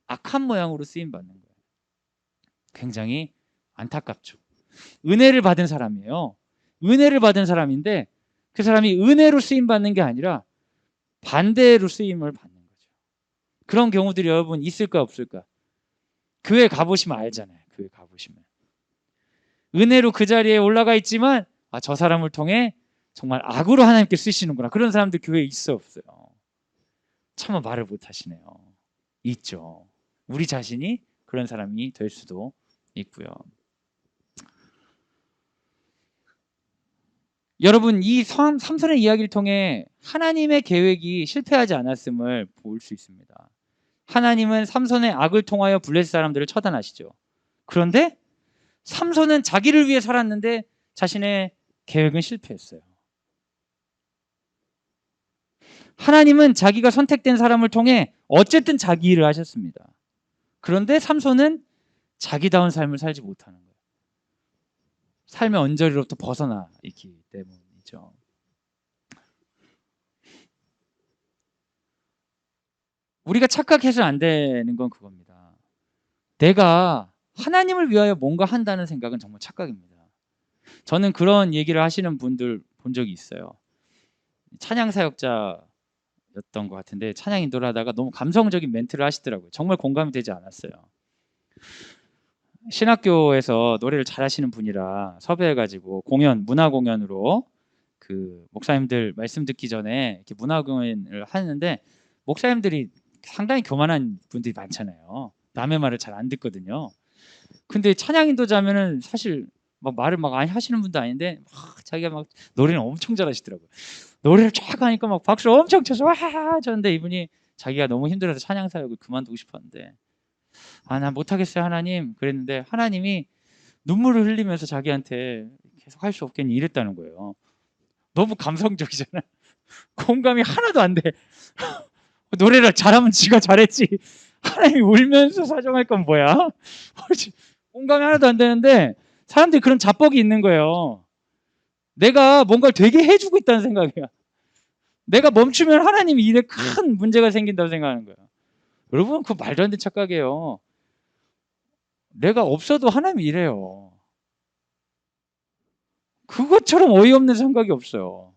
악한 모양으로 쓰임 받는 거예요. 굉장히 안타깝죠. 은혜를 받은 사람이에요. 은혜를 받은 사람인데 그 사람이 은혜로 쓰임 받는 게 아니라 반대로 쓰임을 받는 거죠. 그런 경우들이 여러분 있을까 없을까? 교회 가보시면 알잖아요. 교회 가보시면 은혜로 그 자리에 올라가 있지만 저 사람을 통해 정말 악으로 하나님께 쓰시는구나. 그런 사람들 교회에 있어 없어요? 차마 말을 못 하시네요. 있죠. 우리 자신이 그런 사람이 될 수도 있고요. 여러분, 이 삼손의 이야기를 통해 하나님의 계획이 실패하지 않았음을 볼 수 있습니다. 하나님은 삼손의 악을 통하여 블레셋 사람들을 처단하시죠. 그런데 삼손은 자기를 위해 살았는데 자신의 계획은 실패했어요. 하나님은 자기가 선택된 사람을 통해 어쨌든 자기 일을 하셨습니다. 그런데 삼손은 자기다운 삶을 살지 못하는 거예요. 삶의 언저리로부터 벗어나 있기 때문이죠. 우리가 착각해서는 안 되는 건 그겁니다. 내가 하나님을 위하여 뭔가 한다는 생각은 정말 착각입니다. 저는 그런 얘기를 하시는 분들 본 적이 있어요. 찬양 사역자였던 것 같은데 찬양 인도를 하다가 너무 감성적인 멘트를 하시더라고요. 정말 공감이 되지 않았어요. 신학교에서 노래를 잘하시는 분이라 섭외해가지고 문화 공연으로 그 목사님들 말씀 듣기 전에 이렇게 문화 공연을 하는데 목사님들이 상당히 교만한 분들이 많잖아요. 남의 말을 잘 안 듣거든요. 근데 찬양 인도자면은 사실 막 말을 막 많이 하시는 분도 아닌데 자기가 막 노래를 엄청 잘하시더라고요. 노래를 쫙 하니까 막 박수 엄청 쳐서 와 하는데 이분이 자기가 너무 힘들어서 찬양 사역을 그만두고 싶었는데 나 못하겠어요 하나님 그랬는데 하나님이 눈물을 흘리면서 자기한테 계속 할 수 없겠니 이랬다는 거예요. 너무 감성적이잖아. 공감이 하나도 안 돼. 노래를 잘하면 지가 잘했지. 하나님이 울면서 사정할 건 뭐야? 공감이 하나도 안 되는데 사람들이 그런 자뻑이 있는 거예요. 내가 뭔가를 되게 해주고 있다는 생각이야. 내가 멈추면 하나님이 일에 큰 문제가 생긴다고 생각하는 거야. 여러분 그거 말도 안 되는 착각이에요. 내가 없어도 하나님이 일해요. 그것처럼 어이없는 생각이 없어요.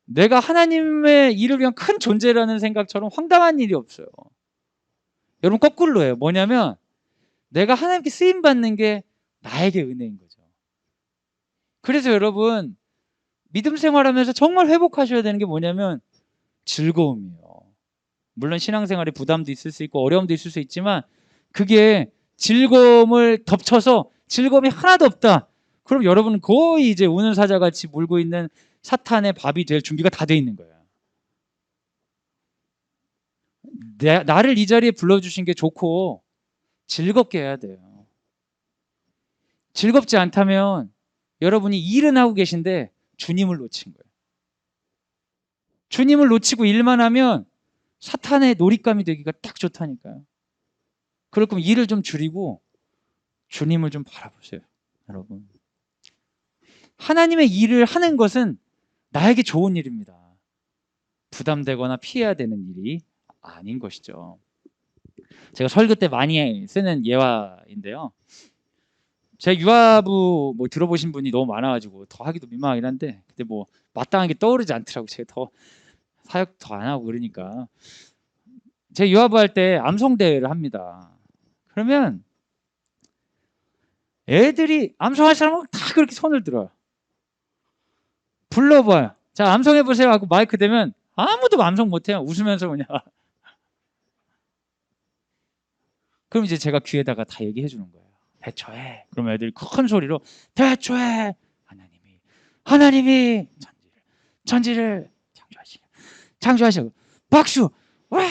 내가 하나님의 일을 위한 큰 존재라는 생각처럼 황당한 일이 없어요. 여러분 거꾸로예요. 뭐냐면 내가 하나님께 쓰임받는 게 나에게 은혜인 거죠. 그래서 여러분 믿음 생활하면서 정말 회복하셔야 되는 게 뭐냐면 즐거움이에요. 물론 신앙생활에 부담도 있을 수 있고 어려움도 있을 수 있지만 그게 즐거움을 덮쳐서 즐거움이 하나도 없다. 그럼 여러분은 거의 이제 우는 사자같이 물고 있는 사탄의 밥이 될 준비가 다 돼 있는 거예요. 나를 이 자리에 불러주신 게 좋고 즐겁게 해야 돼요. 즐겁지 않다면 여러분이 일은 하고 계신데 주님을 놓친 거예요. 주님을 놓치고 일만 하면 사탄의 놀잇감이 되기가 딱 좋다니까요. 그럴 거면 일을 좀 줄이고 주님을 좀 바라보세요. 여러분 하나님의 일을 하는 것은 나에게 좋은 일입니다. 부담되거나 피해야 되는 일이 아닌 것이죠. 제가 설교 때 많이 쓰는 예화인데요. 제 유아부 뭐 들어보신 분이 너무 많아가지고 더 하기도 민망하긴 한데 근데 뭐 마땅한 게 떠오르지 않더라고. 제가 더 사역 더 안 하고 그러니까 제 유아부 할 때 암송 대회를 합니다. 그러면 애들이 암송할 사람은 다 그렇게 손을 들어요. 불러봐요. 자 암송해 보세요 하고 마이크 대면 아무도 암송 못해요. 웃으면서 그냥. 그럼 이제 제가 귀에다가 다 얘기해 주는 거예요. 대초해. 그럼 애들이 큰 소리로 대초해. 하나님이 천지를 창조하시고 박수. 와.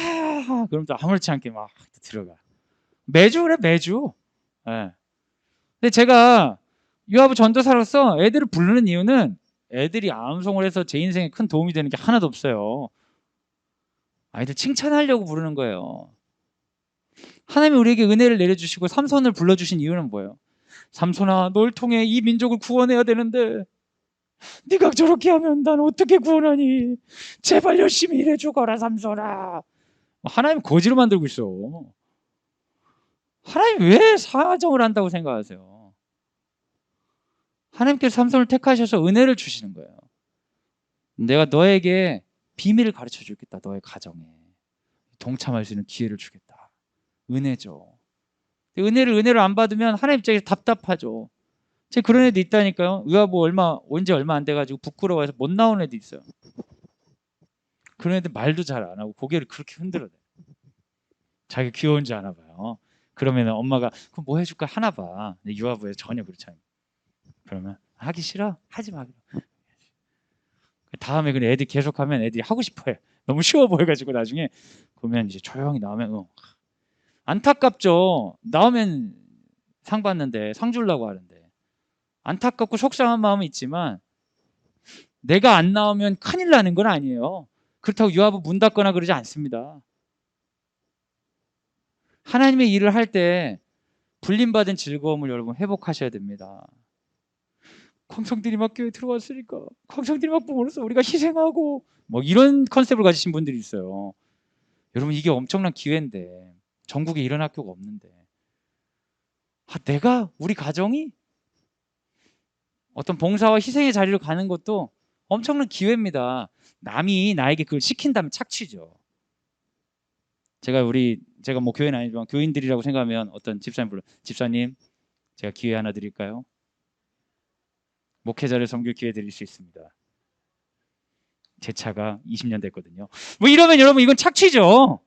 그럼 또 아무렇지 않게 막 들어가. 매주 그래 매주. 네. 근데 제가 유아부 전도사로서 애들을 부르는 이유는 애들이 암송을 해서 제 인생에 큰 도움이 되는 게 하나도 없어요. 아이들 칭찬하려고 부르는 거예요. 하나님이 우리에게 은혜를 내려주시고 삼손을 불러주신 이유는 뭐예요? 삼손아 널 통해 이 민족을 구원해야 되는데 네가 저렇게 하면 난 어떻게 구원하니? 제발 열심히 일해 주거라 삼손아. 하나님 거지로 만들고 있어. 하나님 왜 사정을 한다고 생각하세요? 하나님께서 삼손을 택하셔서 은혜를 주시는 거예요. 내가 너에게 비밀을 가르쳐 주겠다. 너의 가정에 동참할 수 있는 기회를 주겠다. 은혜죠. 은혜를 안 받으면 하나님 입장에서 답답하죠. 제 그런 애도 있다니까요. 의화부 온 지 얼마 안 돼가지고 부끄러워해서 못 나오는 애도 있어요. 그런 애들 말도 잘 안 하고 고개를 그렇게 흔들어요. 자기가 귀여운지 아나 봐요. 그러면 엄마가 그럼 뭐 해줄까 하나 봐. 근데 유아부에 전혀 그렇지 않아요. 그러면 하기 싫어? 하지 마. 다음에 그냥 애들이 계속하면 애들이 하고 싶어해. 너무 쉬워 보여가지고 나중에 그러면 이제 조용히 나오면 안타깝죠. 나오면 상 받는데 상 주려고 하는데 안타깝고 속상한 마음은 있지만 내가 안 나오면 큰일 나는 건 아니에요. 그렇다고 유아부 문 닫거나 그러지 않습니다. 하나님의 일을 할 때 불림받은 즐거움을 여러분 회복하셔야 됩니다. 광성드림학교에 들어왔으니까 광성드림학부모로서 우리가 희생하고 뭐 이런 컨셉을 가지신 분들이 있어요. 여러분 이게 엄청난 기회인데 전국에 이런 학교가 없는데 내가 우리 가정이 어떤 봉사와 희생의 자리로 가는 것도 엄청난 기회입니다. 남이 나에게 그걸 시킨다면 착취죠. 제가 뭐 교회는 아니지만 교인들이라고 생각하면 어떤 집사님 불러 집사님 제가 기회 하나 드릴까요? 목회자를 섬길 기회 드릴 수 있습니다. 제 차가 20년 됐거든요. 뭐 이러면 여러분 이건 착취죠.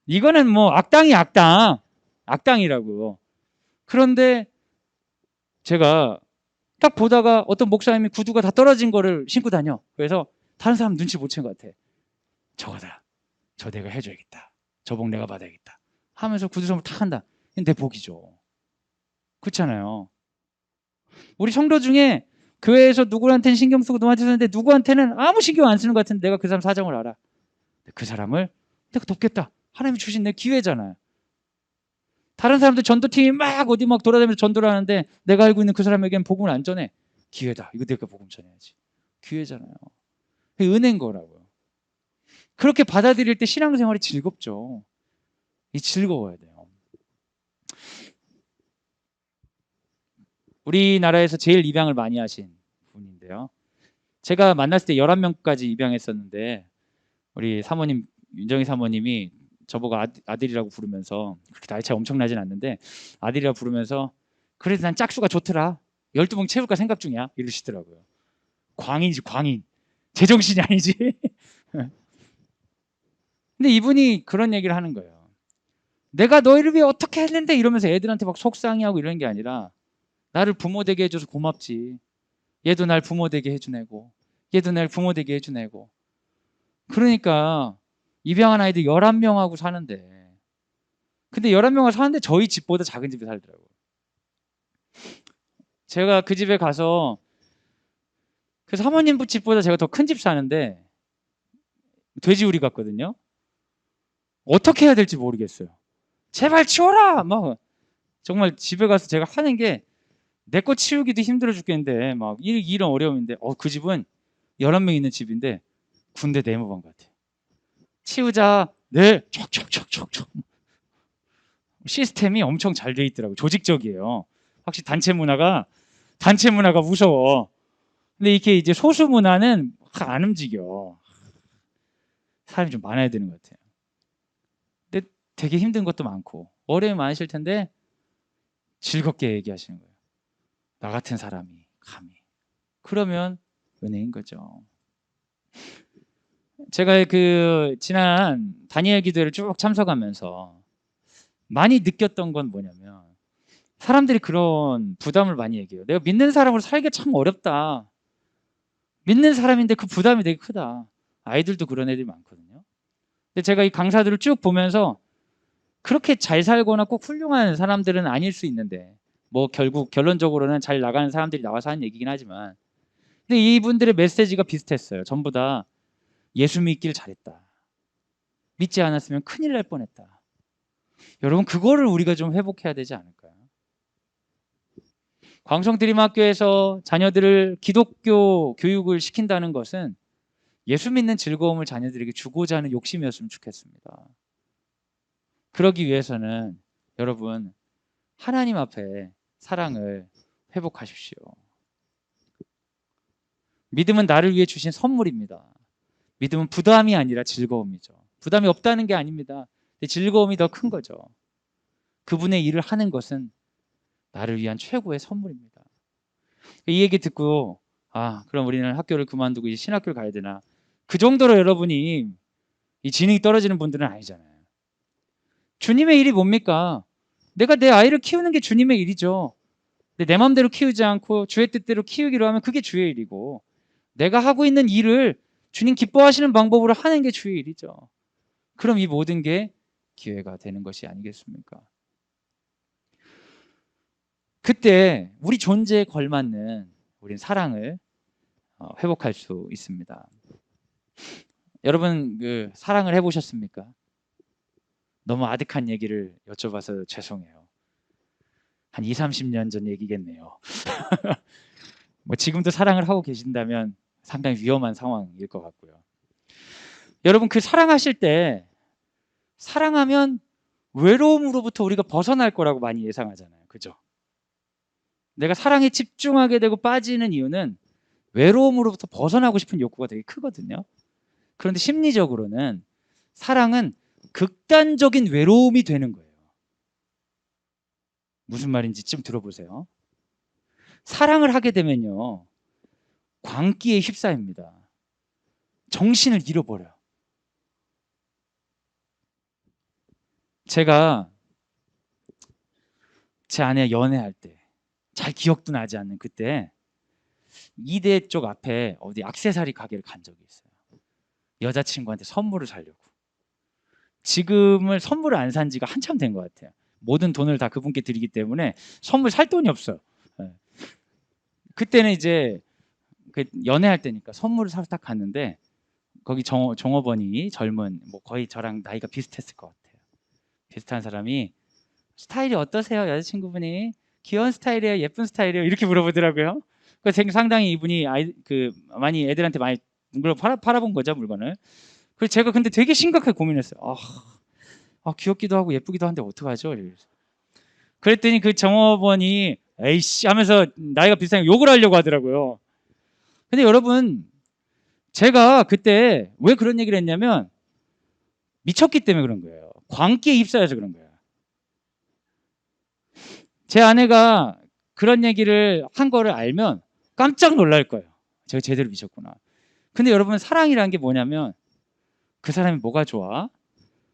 이거는 뭐 악당이라고. 그런데 제가 딱 보다가 어떤 목사님이 구두가 다 떨어진 거를 신고 다녀. 그래서 다른 사람 눈치 못 챈 것 같아. 저거다. 저 내가 해줘야겠다. 저 복 내가 받아야겠다. 하면서 구두 선물 탁 한다. 내 복이죠. 그렇잖아요. 우리 성도 중에 교회에서 누구한테는 신경 쓰고 누구한테 쓰는데 누구한테는 아무 신경 안 쓰는 것 같은데 내가 그 사람 사정을 알아. 그 사람을 내가 돕겠다. 하나님이 주신 내 기회잖아요. 다른 사람들 전도팀이 막 어디 막 돌아다니면서 전도를 하는데 내가 알고 있는 그 사람에게는 복음을 안 전해. 기회다. 이거 내가 복음 전해야지. 기회잖아요. 은혜인 거라고요. 그렇게 받아들일 때 신앙생활이 즐겁죠. 즐거워야 돼요. 우리나라에서 제일 입양을 많이 하신 분인데요. 제가 만났을 때 11명까지 입양했었는데 우리 사모님 윤정희 사모님이 저보고 아들이라고 부르면서 그렇게 나이 차이 엄청나진 않는데 아들이라고 부르면서 그래도 난 짝수가 좋더라. 12명 채울까 생각 중이야. 이러시더라고요. 광인이지 광인. 제정신이 아니지. 근데 이분이 그런 얘기를 하는 거예요. 내가 너희를 위해 어떻게 했는데 이러면서 애들한테 막 속상해하고 이런 게 아니라 나를 부모 되게 해줘서 고맙지. 얘도 날 부모 되게 해주내고 얘도 날 부모 되게 해주내고 그러니까 입양한 아이들 11명하고 사는데 근데 11명하고 사는데 저희 집보다 작은 집에 살더라고요. 제가 그 집에 가서 그 사모님 집보다 제가 더 큰 집 사는데 돼지우리 같거든요. 어떻게 해야 될지 모르겠어요. 제발 치워라! 막 정말 집에 가서 제가 하는 게 내 거 치우기도 힘들어 죽겠는데 막 이런 어려움인데 그 집은 11명 있는 집인데 군대 내모반 같아요. 치우자. 네. 척척척척척. 시스템이 엄청 잘 돼 있더라고요. 조직적이에요. 확실히 단체 문화가 무서워. 근데 이게 이제 소수 문화는 안 움직여. 사람이 좀 많아야 되는 것 같아요. 근데 되게 힘든 것도 많고 어려움이 많으실 텐데 즐겁게 얘기하시는 거예요. 나 같은 사람이 감히. 그러면 은혜인 거죠. 제가 그 지난 다니엘 기도회를 쭉 참석하면서 많이 느꼈던 건 뭐냐면 사람들이 그런 부담을 많이 얘기해요. 내가 믿는 사람으로 살기 참 어렵다. 믿는 사람인데 그 부담이 되게 크다. 아이들도 그런 애들이 많거든요. 근데 제가 이 강사들을 쭉 보면서 그렇게 잘 살거나 꼭 훌륭한 사람들은 아닐 수 있는데 뭐 결국 결론적으로는 잘 나가는 사람들이 나와서 하는 얘기긴 하지만 근데 이분들의 메시지가 비슷했어요. 전부 다 예수 믿길 잘했다. 믿지 않았으면 큰일 날 뻔했다. 여러분 그거를 우리가 좀 회복해야 되지 않을까요? 광성드림학교에서 자녀들을 기독교 교육을 시킨다는 것은 예수 믿는 즐거움을 자녀들에게 주고자 하는 욕심이었으면 좋겠습니다. 그러기 위해서는 여러분 하나님 앞에 사랑을 회복하십시오. 믿음은 나를 위해 주신 선물입니다. 믿음은 부담이 아니라 즐거움이죠. 부담이 없다는 게 아닙니다. 즐거움이 더 큰 거죠. 그분의 일을 하는 것은 나를 위한 최고의 선물입니다. 이 얘기 듣고 그럼 우리는 학교를 그만두고 이제 신학교를 가야 되나? 그 정도로 여러분이 이 지능이 떨어지는 분들은 아니잖아요. 주님의 일이 뭡니까? 내가 내 아이를 키우는 게 주님의 일이죠. 근데 내 마음대로 키우지 않고 주의 뜻대로 키우기로 하면 그게 주의 일이고, 내가 하고 있는 일을 주님 기뻐하시는 방법으로 하는 게 주의 일이죠. 그럼 이 모든 게 기회가 되는 것이 아니겠습니까? 그때 우리 존재에 걸맞는 우린 사랑을 회복할 수 있습니다. 여러분 그 사랑을 해보셨습니까? 너무 아득한 얘기를 여쭤봐서 죄송해요. 한 20, 30년 전 얘기겠네요. 뭐 지금도 사랑을 하고 계신다면 상당히 위험한 상황일 것 같고요. 여러분 그 사랑하실 때 사랑하면 외로움으로부터 우리가 벗어날 거라고 많이 예상하잖아요. 그죠? 내가 사랑에 집중하게 되고 빠지는 이유는 외로움으로부터 벗어나고 싶은 욕구가 되게 크거든요. 그런데 심리적으로는 사랑은 극단적인 외로움이 되는 거예요. 무슨 말인지 좀 들어보세요. 사랑을 하게 되면요, 광기에 휩싸입니다. 정신을 잃어버려요. 제가 제 아내 연애할 때, 잘 기억도 나지 않는 그때 이대 쪽 앞에 어디 액세서리 가게를 간 적이 있어요. 여자친구한테 선물을 사려고. 지금은 선물을 안 산 지가 한참 된 것 같아요. 모든 돈을 다 그분께 드리기 때문에 선물 살 돈이 없어요. 네. 그때는 이제 그 연애할 때니까 선물을 사러 딱 갔는데, 거기 종업원이 젊은, 뭐 거의 저랑 나이가 비슷했을 것 같아요. 비슷한 사람이 스타일이 어떠세요? 여자친구분이 귀여운 스타일이에요? 예쁜 스타일이에요? 이렇게 물어보더라고요. 그래서 상당히 이분이 많이 애들한테 많이 팔아본 거죠, 물건을. 그래서 제가 근데 되게 심각하게 고민했어요. 귀엽기도 하고 예쁘기도 한데 어떡하죠? 그랬더니 그 정업원이 에이씨 하면서 나이가 비슷하게 욕을 하려고 하더라고요. 근데 여러분, 제가 그때 왜 그런 얘기를 했냐면 미쳤기 때문에 그런 거예요. 광기에 휩싸여서 그런 거예요. 제 아내가 그런 얘기를 한 거를 알면 깜짝 놀랄 거예요. 제가 제대로 미쳤구나. 근데 여러분, 사랑이라는 게 뭐냐면 그 사람이 뭐가 좋아?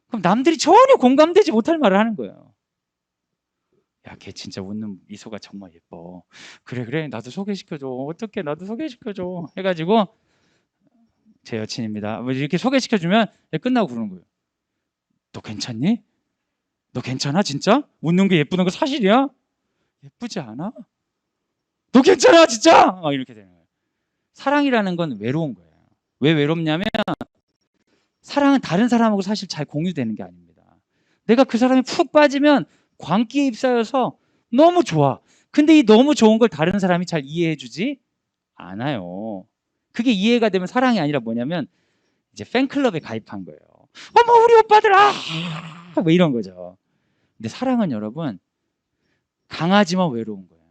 그럼 남들이 전혀 공감되지 못할 말을 하는 거예요. 야, 걔 진짜 웃는 미소가 정말 예뻐. 그래 그래, 나도 소개시켜줘. 어떻게 나도 소개시켜줘 해가지고, 제 여친입니다, 뭐 이렇게 소개시켜주면 끝나고 그러는 거예요. 너 괜찮니? 너 괜찮아 진짜? 웃는 게 예쁘는 거 사실이야? 예쁘지 않아? 너 괜찮아 진짜? 막 이렇게 되는 거예요. 사랑이라는 건 외로운 거예요. 왜 외롭냐면 사랑은 다른 사람하고 사실 잘 공유되는 게 아닙니다. 내가 그 사람이 푹 빠지면 광기에 휩싸여서 너무 좋아. 근데 이 너무 좋은 걸 다른 사람이 잘 이해해주지 않아요. 그게 이해가 되면 사랑이 아니라 뭐냐면 이제 팬클럽에 가입한 거예요. 어머 우리 오빠들 뭐 이런 거죠. 근데 사랑은 여러분 강하지만 외로운 거예요.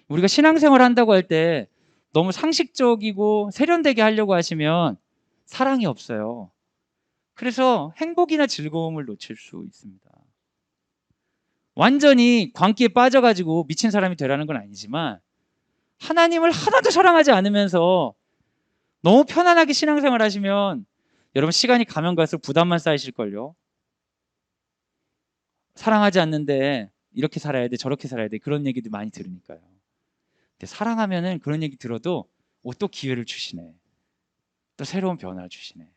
우리가 신앙생활 한다고 할 때 너무 상식적이고 세련되게 하려고 하시면 사랑이 없어요. 그래서 행복이나 즐거움을 놓칠 수 있습니다. 완전히 광기에 빠져가지고 미친 사람이 되라는 건 아니지만, 하나님을 하나도 사랑하지 않으면서 너무 편안하게 신앙생활 하시면 여러분 시간이 가면 갈수록 부담만 쌓이실걸요. 사랑하지 않는데 이렇게 살아야 돼 저렇게 살아야 돼 그런 얘기도 많이 들으니까요. 근데 사랑하면은 그런 얘기 들어도 또 기회를 주시네, 또 새로운 변화를 주시네,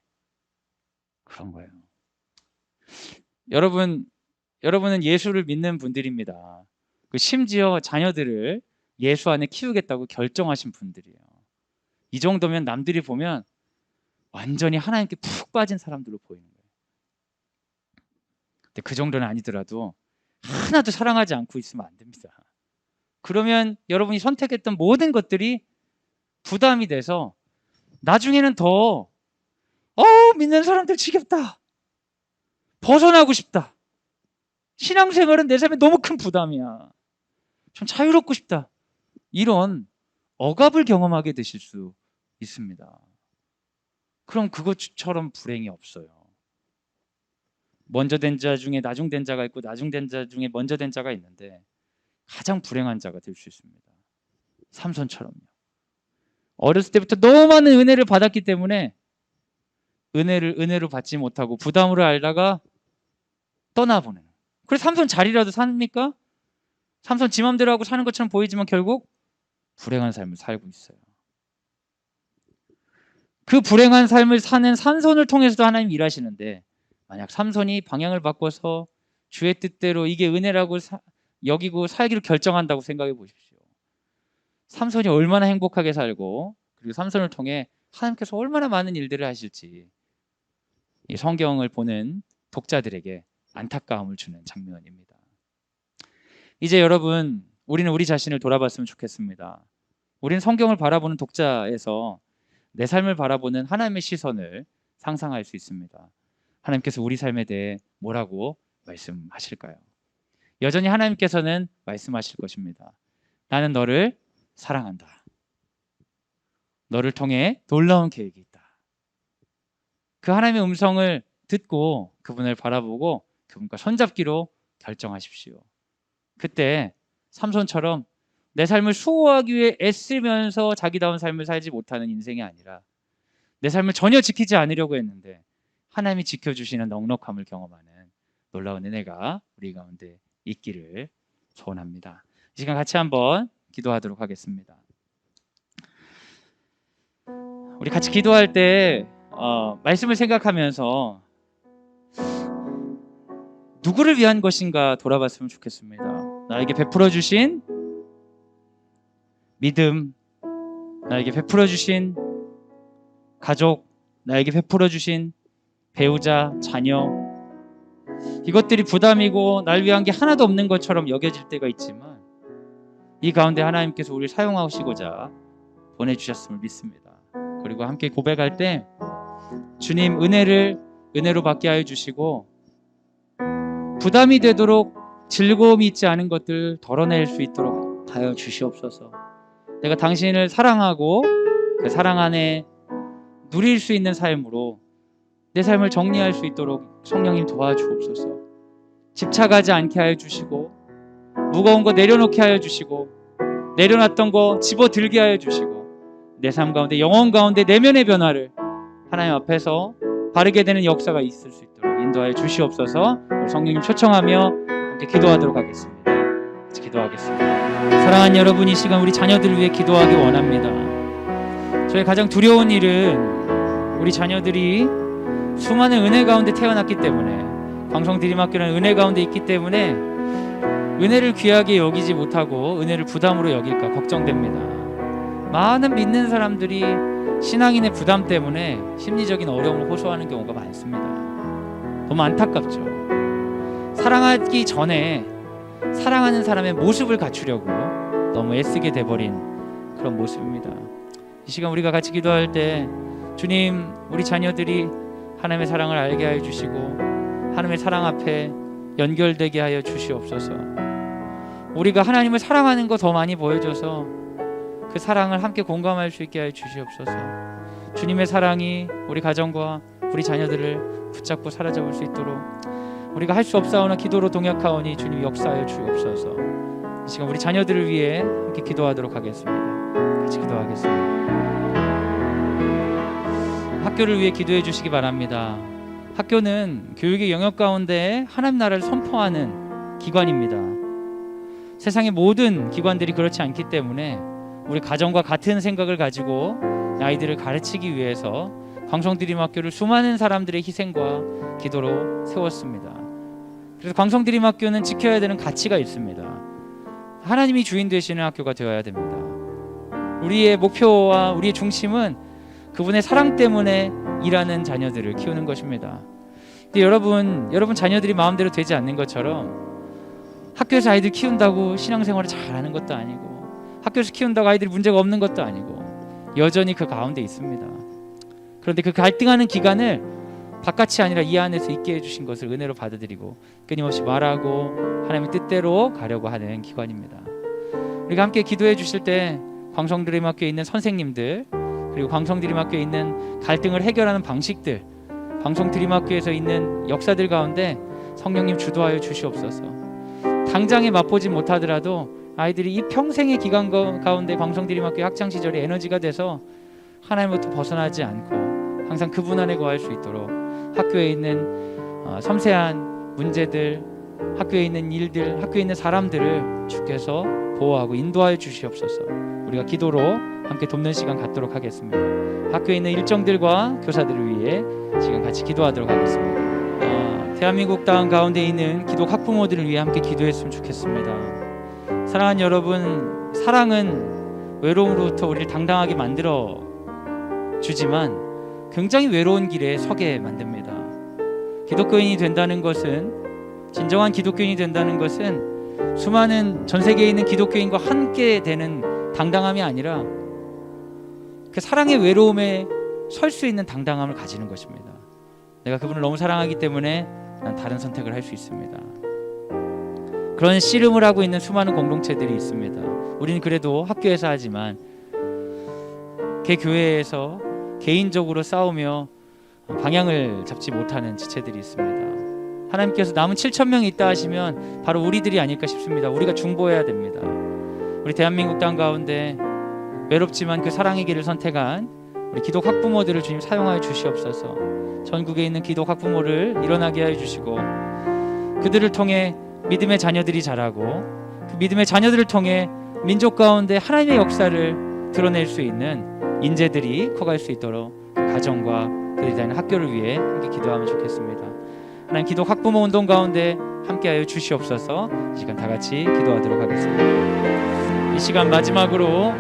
그런 거예요. 여러분은 예수를 믿는 분들입니다. 심지어 자녀들을 예수 안에 키우겠다고 결정하신 분들이에요. 이 정도면 남들이 보면 완전히 하나님께 푹 빠진 사람들로 보이는 거예요. 근데 그 정도는 아니더라도 하나도 사랑하지 않고 있으면 안 됩니다. 그러면 여러분이 선택했던 모든 것들이 부담이 돼서 나중에는 더 믿는 사람들 지겹다, 벗어나고 싶다, 신앙생활은 내 삶에 너무 큰 부담이야, 좀 자유롭고 싶다, 이런 억압을 경험하게 되실 수 있습니다. 그럼 그것처럼 불행이 없어요. 먼저 된 자 중에 나중 된 자가 있고 나중 된 자 중에 먼저 된 자가 있는데 가장 불행한 자가 될 수 있습니다. 삼손처럼요. 어렸을 때부터 너무 많은 은혜를 받았기 때문에 은혜를 은혜로 받지 못하고 부담으로 알다가 떠나보는. 그래서 삼손 자리라도 삽니까? 삼손 지 맘대로 하고 사는 것처럼 보이지만 결국 불행한 삶을 살고 있어요. 그 불행한 삶을 사는 삼손을 통해서도 하나님 일하시는데, 만약 삼손이 방향을 바꿔서 주의 뜻대로 이게 은혜라고 여기고 살기를 결정한다고 생각해 보십시오. 삼손이 얼마나 행복하게 살고, 그리고 삼손을 통해 하나님께서 얼마나 많은 일들을 하실지 이 성경을 보는 독자들에게 안타까움을 주는 장면입니다. 이제 여러분, 우리는 우리 자신을 돌아봤으면 좋겠습니다. 우리는 성경을 바라보는 독자에서 내 삶을 바라보는 하나님의 시선을 상상할 수 있습니다. 하나님께서 우리 삶에 대해 뭐라고 말씀하실까요? 여전히 하나님께서는 말씀하실 것입니다. 나는 너를 사랑한다. 너를 통해 놀라운 계획이 있다. 그 하나님의 음성을 듣고 그분을 바라보고 그분과 손잡기로 결정하십시오. 그때 삼손처럼 내 삶을 수호하기 위해 애쓰면서 자기다운 삶을 살지 못하는 인생이 아니라 내 삶을 전혀 지키지 않으려고 했는데 하나님이 지켜주시는 넉넉함을 경험하는 놀라운 은혜가 우리 가운데 있기를 소원합니다. 이 시간 같이 한번 기도하도록 하겠습니다. 우리 같이 기도할 때 말씀을 생각하면서 누구를 위한 것인가 돌아봤으면 좋겠습니다. 나에게 베풀어 주신 믿음, 나에게 베풀어 주신 가족, 나에게 베풀어 주신 배우자, 자녀, 이것들이 부담이고 날 위한 게 하나도 없는 것처럼 여겨질 때가 있지만 이 가운데 하나님께서 우리를 사용하시고자 보내주셨음을 믿습니다. 그리고 함께 고백할 때 주님 은혜를 은혜로 받게 하여 주시고 부담이 되도록 즐거움이 있지 않은 것들 덜어낼 수 있도록 하여 주시옵소서. 내가 당신을 사랑하고 그 사랑 안에 누릴 수 있는 삶으로 내 삶을 정리할 수 있도록 성령님 도와주옵소서. 집착하지 않게 하여 주시고 무거운 거 내려놓게 하여 주시고 내려놨던 거 집어들게 하여 주시고 내 삶 가운데 영혼 가운데 내면의 변화를 하나님 앞에서 바르게 되는 역사가 있을 수 있도록 인도하여 주시옵소서. 성령님 초청하며 함께 기도하도록 하겠습니다. 같이 기도하겠습니다. 사랑하는 여러분, 이 시간 우리 자녀들을 위해 기도하기 원합니다. 저희 가장 두려운 일은 우리 자녀들이 수많은 은혜 가운데 태어났기 때문에 광성드림학교는 은혜 가운데 있기 때문에 은혜를 귀하게 여기지 못하고 은혜를 부담으로 여길까 걱정됩니다. 많은 믿는 사람들이 신앙인의 부담 때문에 심리적인 어려움을 호소하는 경우가 많습니다. 너무 안타깝죠. 사랑하기 전에 사랑하는 사람의 모습을 갖추려고 너무 애쓰게 돼버린 그런 모습입니다. 이 시간 우리가 같이 기도할 때 주님, 우리 자녀들이 하나님의 사랑을 알게 하여 주시고 하나님의 사랑 앞에 연결되게 하여 주시옵소서. 우리가 하나님을 사랑하는 거 더 많이 보여줘서 그 사랑을 함께 공감할 수 있게 하여 주시옵소서. 주님의 사랑이 우리 가정과 우리 자녀들을 붙잡고 사로잡을 수 있도록 우리가 할 수 없사오나 기도로 동역하오니 주님 역사하여 주옵소서. 이 시간 우리 자녀들을 위해 함께 기도하도록 하겠습니다. 같이 기도하겠습니다. 학교를 위해 기도해 주시기 바랍니다. 학교는 교육의 영역 가운데 하나님 나라를 선포하는 기관입니다. 세상의 모든 기관들이 그렇지 않기 때문에 우리 가정과 같은 생각을 가지고 아이들을 가르치기 위해서 광성드림학교를 수많은 사람들의 희생과 기도로 세웠습니다. 그래서 광성드림학교는 지켜야 되는 가치가 있습니다. 하나님이 주인 되시는 학교가 되어야 됩니다. 우리의 목표와 우리의 중심은 그분의 사랑 때문에 일하는 자녀들을 키우는 것입니다. 근데 여러분 자녀들이 마음대로 되지 않는 것처럼 학교에서 아이들 키운다고 신앙생활을 잘하는 것도 아니고 학교에서 키운다고 아이들이 문제가 없는 것도 아니고 여전히 그 가운데 있습니다. 그런데 그 갈등하는 기간을 바깥이 아니라 이 안에서 있게 해주신 것을 은혜로 받아들이고 끊임없이 말하고 하나님의 뜻대로 가려고 하는 기관입니다. 우리가 함께 기도해 주실 때 광성드림학교에 있는 선생님들 그리고 광성드림학교에 있는 갈등을 해결하는 방식들 광성드림학교에서 있는 역사들 가운데 성령님 주도하여 주시옵소서. 당장에 맛보지 못하더라도 아이들이 이 평생의 기간 가운데 광성드림학교 학창 시절의 에너지가 돼서 하나님부터 벗어나지 않고 항상 그분 안에 거할 수 있도록 학교에 있는 섬세한 문제들, 학교에 있는 일들, 학교에 있는 사람들을 주께서 보호하고 인도하여 주시옵소서. 우리가 기도로 함께 돕는 시간 갖도록 하겠습니다. 학교에 있는 일정들과 교사들을 위해 시간 같이 기도하도록 하겠습니다. 대한민국 땅 가운데 있는 기독 학부모들을 위해 함께 기도했으면 좋겠습니다. 사랑하는 여러분, 사랑은 외로움으로부터 우리를 당당하게 만들어 주지만 굉장히 외로운 길에 서게 만듭니다. 기독교인이 된다는 것은, 진정한 기독교인이 된다는 것은 수많은 전 세계에 있는 기독교인과 함께 되는 당당함이 아니라 그 사랑의 외로움에 설 수 있는 당당함을 가지는 것입니다. 내가 그분을 너무 사랑하기 때문에 난 다른 선택을 할 수 있습니다. 그런 씨름을 하고 있는 수많은 공동체들이 있습니다. 우리는 그래도 학교에서 하지만 개교회에서 개인적으로 싸우며 방향을 잡지 못하는 지체들이 있습니다. 하나님께서 남은 7,000명이 있다 하시면 바로 우리들이 아닐까 싶습니다. 우리가 중보해야 됩니다. 우리 대한민국 땅 가운데 외롭지만 그 사랑의 길을 선택한 우리 기독 학부모들을 주님 사용하여 주시옵소서. 전국에 있는 기독 학부모를 일어나게 하여 주시고 그들을 통해 믿음의 자녀들이 자라고 그 믿음의 자녀들을 통해 민족 가운데 하나님의 역사를 드러낼 수 있는 인재들이 커갈 수 있도록 그 가정과 그들이 다니는 학교를 위해 함께 기도하면 좋겠습니다. 하나님, 기독 학부모 운동 가운데 함께하여 주시옵소서. 이 시간 다 같이 기도하도록 하겠습니다. 이 시간 마지막으로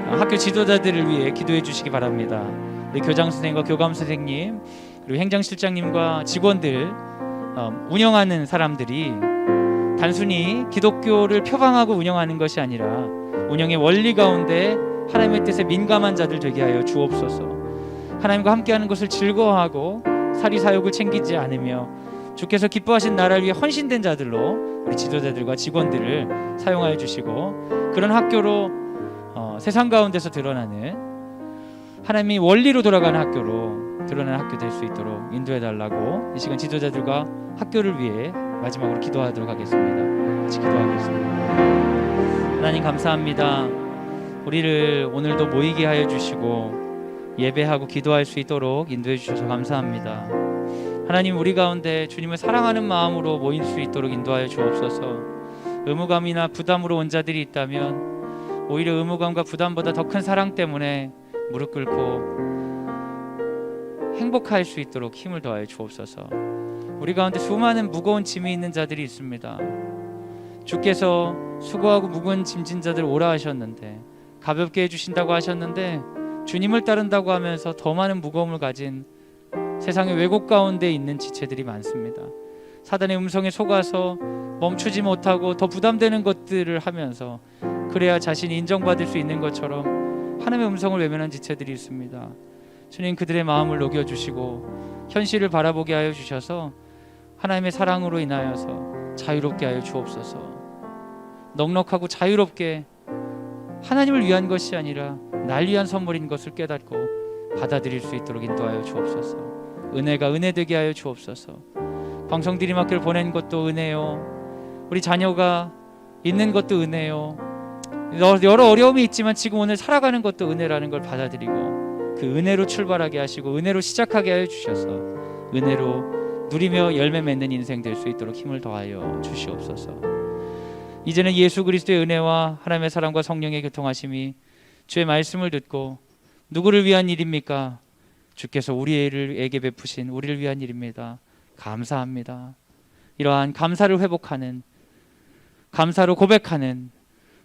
학교 지도자들을 위해 기도해 주시기 바랍니다. 우리 교장 선생님과 교감 선생님 그리고 행정실장님과 직원들, 운영하는 사람들이 단순히 기독교를 표방하고 운영하는 것이 아니라 운영의 원리 가운데 하나님의 뜻에 민감한 자들 되게 하여 주옵소서. 하나님과 함께하는 것을 즐거워하고 사리사욕을 챙기지 않으며 주께서 기뻐하신 나라를 위해 헌신된 자들로 우리 지도자들과 직원들을 사용하여 주시고 그런 학교로 세상 가운데서 드러나는 하나님이 원리로 돌아가는 학교로 드러나는 학교 될 수 있도록 인도해 달라고 이 시간 지도자들과 학교를 위해 마지막으로 기도하도록 하겠습니다. 같이 기도하겠습니다. 하나님 감사합니다. 우리를 오늘도 모이게 하여 주시고 예배하고 기도할 수 있도록 인도해 주셔서 감사합니다. 하나님, 우리 가운데 주님을 사랑하는 마음으로 모일 수 있도록 인도하여 주옵소서. 의무감이나 부담으로 온 자들이 있다면 오히려 의무감과 부담보다 더 큰 사랑 때문에 무릎 꿇고 행복할 수 있도록 힘을 더하여 주옵소서. 우리 가운데 수많은 무거운 짐이 있는 자들이 있습니다. 주께서 수고하고 무거운 짐진 자들 오라 하셨는데, 가볍게 해주신다고 하셨는데 주님을 따른다고 하면서 더 많은 무거움을 가진 세상의 왜곡 가운데 있는 지체들이 많습니다. 사단의 음성에 속아서 멈추지 못하고 더 부담되는 것들을 하면서 그래야 자신이 인정받을 수 있는 것처럼 하나님의 음성을 외면한 지체들이 있습니다. 주님, 그들의 마음을 녹여주시고 현실을 바라보게 하여 주셔서 하나님의 사랑으로 인하여서 자유롭게 하여 주옵소서. 넉넉하고 자유롭게 하나님을 위한 것이 아니라 날 위한 선물인 것을 깨닫고 받아들일 수 있도록 인도하여 주옵소서. 은혜가 은혜되게 하여 주옵소서. 광성드림학교를 보낸 것도 은혜요, 우리 자녀가 있는 것도 은혜요, 여러 어려움이 있지만 지금 오늘 살아가는 것도 은혜라는 걸 받아들이고 그 은혜로 출발하게 하시고 은혜로 시작하게 하여 주셔서 은혜로 누리며 열매 맺는 인생 될 수 있도록 힘을 더하여 주시옵소서. 이제는 예수 그리스도의 은혜와 하나님의 사랑과 성령의 교통하심이 주의 말씀을 듣고 누구를 위한 일입니까? 주께서 우리에게 베푸신 우리를 위한 일입니다. 감사합니다. 이러한 감사를 회복하는, 감사로 고백하는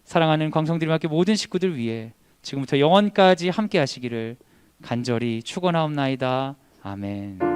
사랑하는 광성드림학교 모든 식구들 위해 지금부터 영원까지 함께 하시기를 간절히 축원하옵나이다. 아멘.